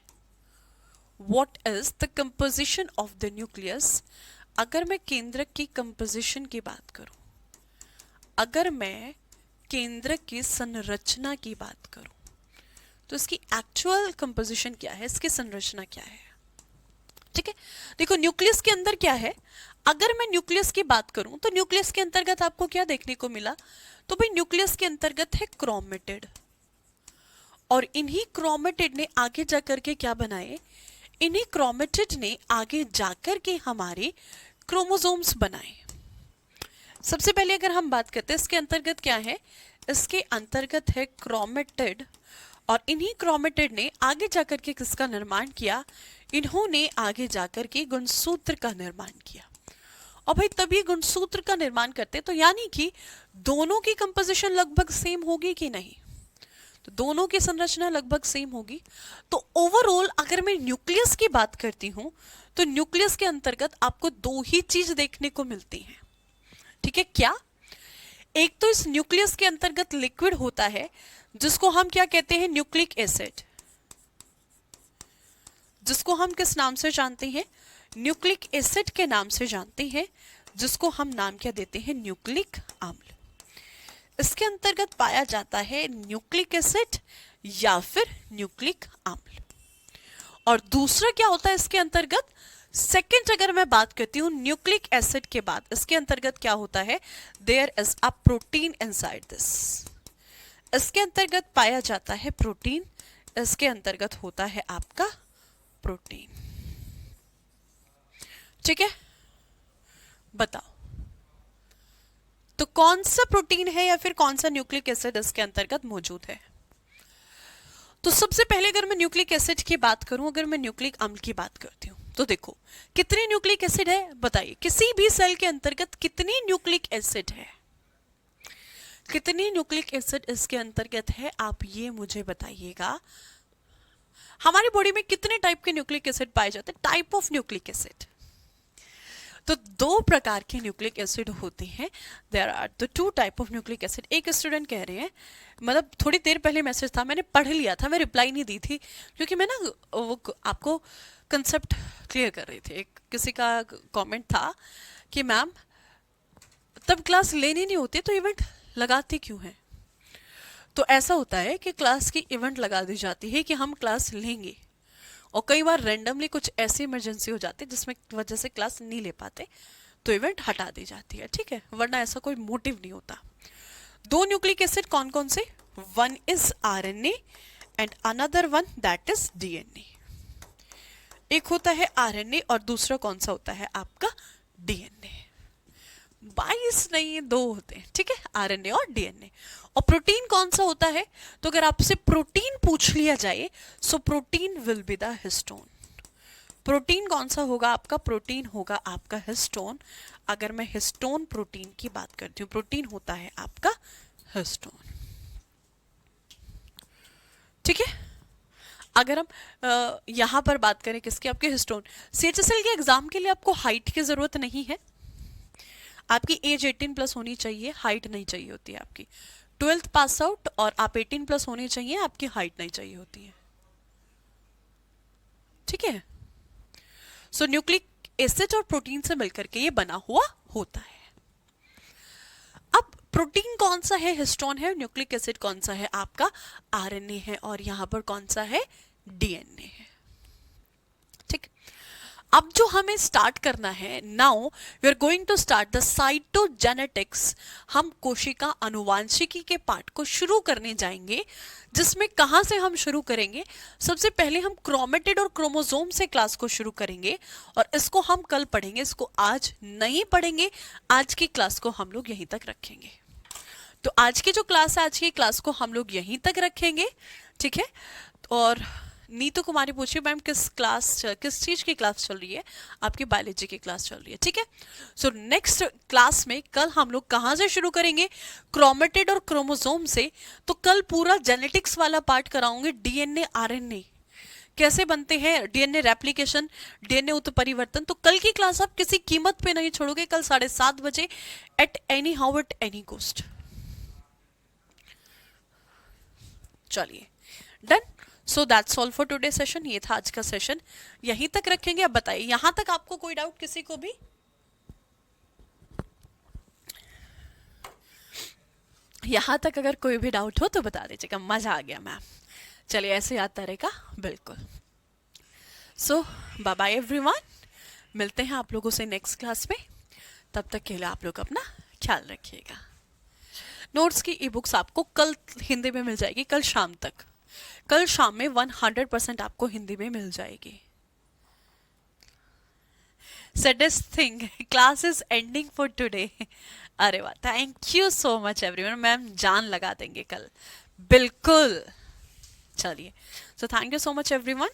What is the composition of the nucleus? अगर मैं केंद्रक की कंपोजिशन की बात करूं, अगर मैं केंद्रक की संरचना की बात करूं, तो इसकी एक्चुअल कंपोजिशन क्या है, इसकी संरचना क्या है। ठीक है, देखो न्यूक्लियस के अंदर क्या है। अगर मैं न्यूक्लियस की बात करूं तो न्यूक्लियस के अंतर्गत आपको क्या देखने को मिला, तो भाई न्यूक्लियस के अंतर्गत है क्रोमेटिड, और इन्हीं क्रोमेटिड ने आगे जाकर के क्या बनाए, इन्हीं क्रोमेटिड ने आगे जाकर के हमारे क्रोमोसोम्स बनाए। सबसे पहले अगर हम बात करते हैं इसके अंतर्गत क्या है, इसके अंतर्गत है क्रोमेटिड, और इन्हीं क्रोमेटिड ने आगे जाकर के किसका निर्माण किया, इन्होंने आगे जाकर के गुणसूत्र का निर्माण किया। और भाई तब ये गुणसूत्र का निर्माण करते तो यानी कि दोनों की कंपोजिशन लगभग सेम होगी कि नहीं, तो दोनों की संरचना लगभग सेम होगी। तो ओवरऑल अगर मैं न्यूक्लियस की बात करती हूं तो न्यूक्लियस के अंतर्गत आपको दो ही चीज देखने को मिलती हैं। ठीक है, क्या, एक तो इस न्यूक्लियस के अंतर्गत लिक्विड होता है जिसको हम क्या कहते हैं, न्यूक्लिक एसिड, जिसको हम किस नाम से जानते हैं, न्यूक्लिक एसिड के नाम से जानते हैं, जिसको हम नाम क्या देते हैं, न्यूक्लिक अम्ल। इसके अंतर्गत पाया जाता है न्यूक्लिक एसिड या फिर न्यूक्लिक अम्ल। और दूसरा क्या होता है इसके अंतर्गत, सेकंड अगर मैं बात करती हूं न्यूक्लिक एसिड के बाद, इसके अंतर्गत क्या होता है, there is a protein inside this. इसके अंतर्गत पाया जाता है प्रोटीन, इसके अंतर्गत होता है आपका प्रोटीन। ठीक है, बताओ तो कौन सा प्रोटीन है या फिर कौन सा न्यूक्लिक एसिड इसके अंतर्गत मौजूद है। तो सबसे पहले अगर मैं न्यूक्लिक एसिड की बात करूं, अगर मैं न्यूक्लिक अम्ल की बात करती हूं, तो देखो कितने न्यूक्लिक एसिड है, बताइए किसी भी सेल के अंतर्गत कितनी न्यूक्लिक एसिड है, कितनी न्यूक्लिक एसिड इसके अंतर्गत है, आप ये मुझे बताइएगा। हमारी बॉडी में कितने टाइप के न्यूक्लिक एसिड पाए जाते हैं, टाइप ऑफ न्यूक्लिक एसिड, तो दो प्रकार के न्यूक्लिक एसिड होते हैं। There are the two type of nucleic acid. एक स्टूडेंट कह रहे हैं, मतलब थोड़ी देर पहले मैसेज था, मैंने पढ़ लिया था, मैं रिप्लाई नहीं दी थी क्योंकि मैं ना वो आपको कंसेप्ट क्लियर कर रही थी। एक किसी का कमेंट था कि मैम तब क्लास लेनी नहीं होती तो इवेंट लगाते क्यों हैं। तो ऐसा होता है कि क्लास की इवेंट लगा दी जाती है कि हम क्लास लेंगे, और कई बार रैंडमली कुछ ऐसी इमरजेंसी हो जाती है जिसमें वजह से क्लास नहीं ले पाते, तो इवेंट हटा दी जाती है। ठीक है, वरना ऐसा कोई मोटिव नहीं होता। दो न्यूक्लिक एसिड कौन कौन से, one is RNA and another one that is DNA. एक होता है आरएनए और दूसरा कौन सा होता है आपका डीएनए। 22 नहीं, दो होते हैं। ठीक है, आरएनए और डीएनए। और प्रोटीन कौन सा होता है, तो अगर आपसे प्रोटीन पूछ लिया जाए, so protein will be the histone. Protein कौन सा होगा आपका, प्रोटीन होगा आपका हिस्टोन। अगर मैं हिस्टोन प्रोटीन की बात करती हूँ, प्रोटीन होता है आपका हिस्टोन। ठीक है, अगर हम यहां पर बात करें किसकी, आपके हिस्टोन। सीएचएसएल के एग्जाम के लिए आपको हाइट की जरूरत नहीं है, आपकी एज 18+ होनी चाहिए, हाइट नहीं चाहिए होती है आपकी। 12th पास आउट और आप 18+ होने चाहिए, आपकी हाइट नहीं चाहिए होती है। ठीक है, सो न्यूक्लिक एसिड और प्रोटीन से मिलकर के ये बना हुआ होता है। अब प्रोटीन कौन सा है, हिस्टोन है, न्यूक्लिक एसिड कौन सा है आपका आरएनए है, और यहां पर कौन सा है डीएनए है। ठीक, अब जो हमें स्टार्ट करना है, now we are going to start the cytogenetics. हम कोशिका अनुवांशिकी के पार्ट को शुरू करने जाएंगे, जिसमें कहां से हम शुरू करेंगे, सबसे पहले हम क्रोमेटिड और क्रोमोसोम से क्लास को शुरू करेंगे, और इसको हम कल पढ़ेंगे, इसको आज नहीं पढ़ेंगे। आज की क्लास को हम लोग यहीं तक रखेंगे। तो आज की जो क्लास है, आज की क्लास को हम लोग यहीं तक रखेंगे। ठीक है, और नीतू कुमारी पूछिए मैम किस चीज की क्लास चल रही है, आपकी बायोलॉजी की क्लास चल रही है। ठीक है, सो नेक्स्ट क्लास में कल हम लोग कहां से शुरू करेंगे, क्रोमेटिड और क्रोमोसोम से। तो कल पूरा जेनेटिक्स वाला पार्ट कराऊंगे, डीएनए आरएनए कैसे बनते हैं, डीएनए रेप्लिकेशन, डीएनए उत्परिवर्तन। तो कल की क्लास आप किसी कीमत पे नहीं छोड़ोगे, कल 7:30 बजे at any how at any cost. चलिए, done. So that's all for today session. ये था आज का सेशन, यहीं तक रखेंगे। अब बताइए यहां तक आपको कोई डाउट, किसी को भी? यहां तक अगर कोई भी डाउट हो तो बता दीजिएगा। मजा आ गया मैम। चलिए ऐसे याद रहेगा बिल्कुल। सो बाय बाय एवरीवन, मिलते हैं आप लोगों से नेक्स्ट क्लास में। तब तक के लिए आप लोग अपना ख्याल रखिएगा। नोट्स की ई बुक्स आपको कल हिंदी में मिल जाएगी, कल शाम तक। कल शाम में 100% आपको हिंदी में मिल जाएगी। Saddest thing, class is ending for today. अरे वाह, thank you so much everyone. Ma'am जान लगा देंगे कल, बिल्कुल। चलिए, so thank you so much everyone.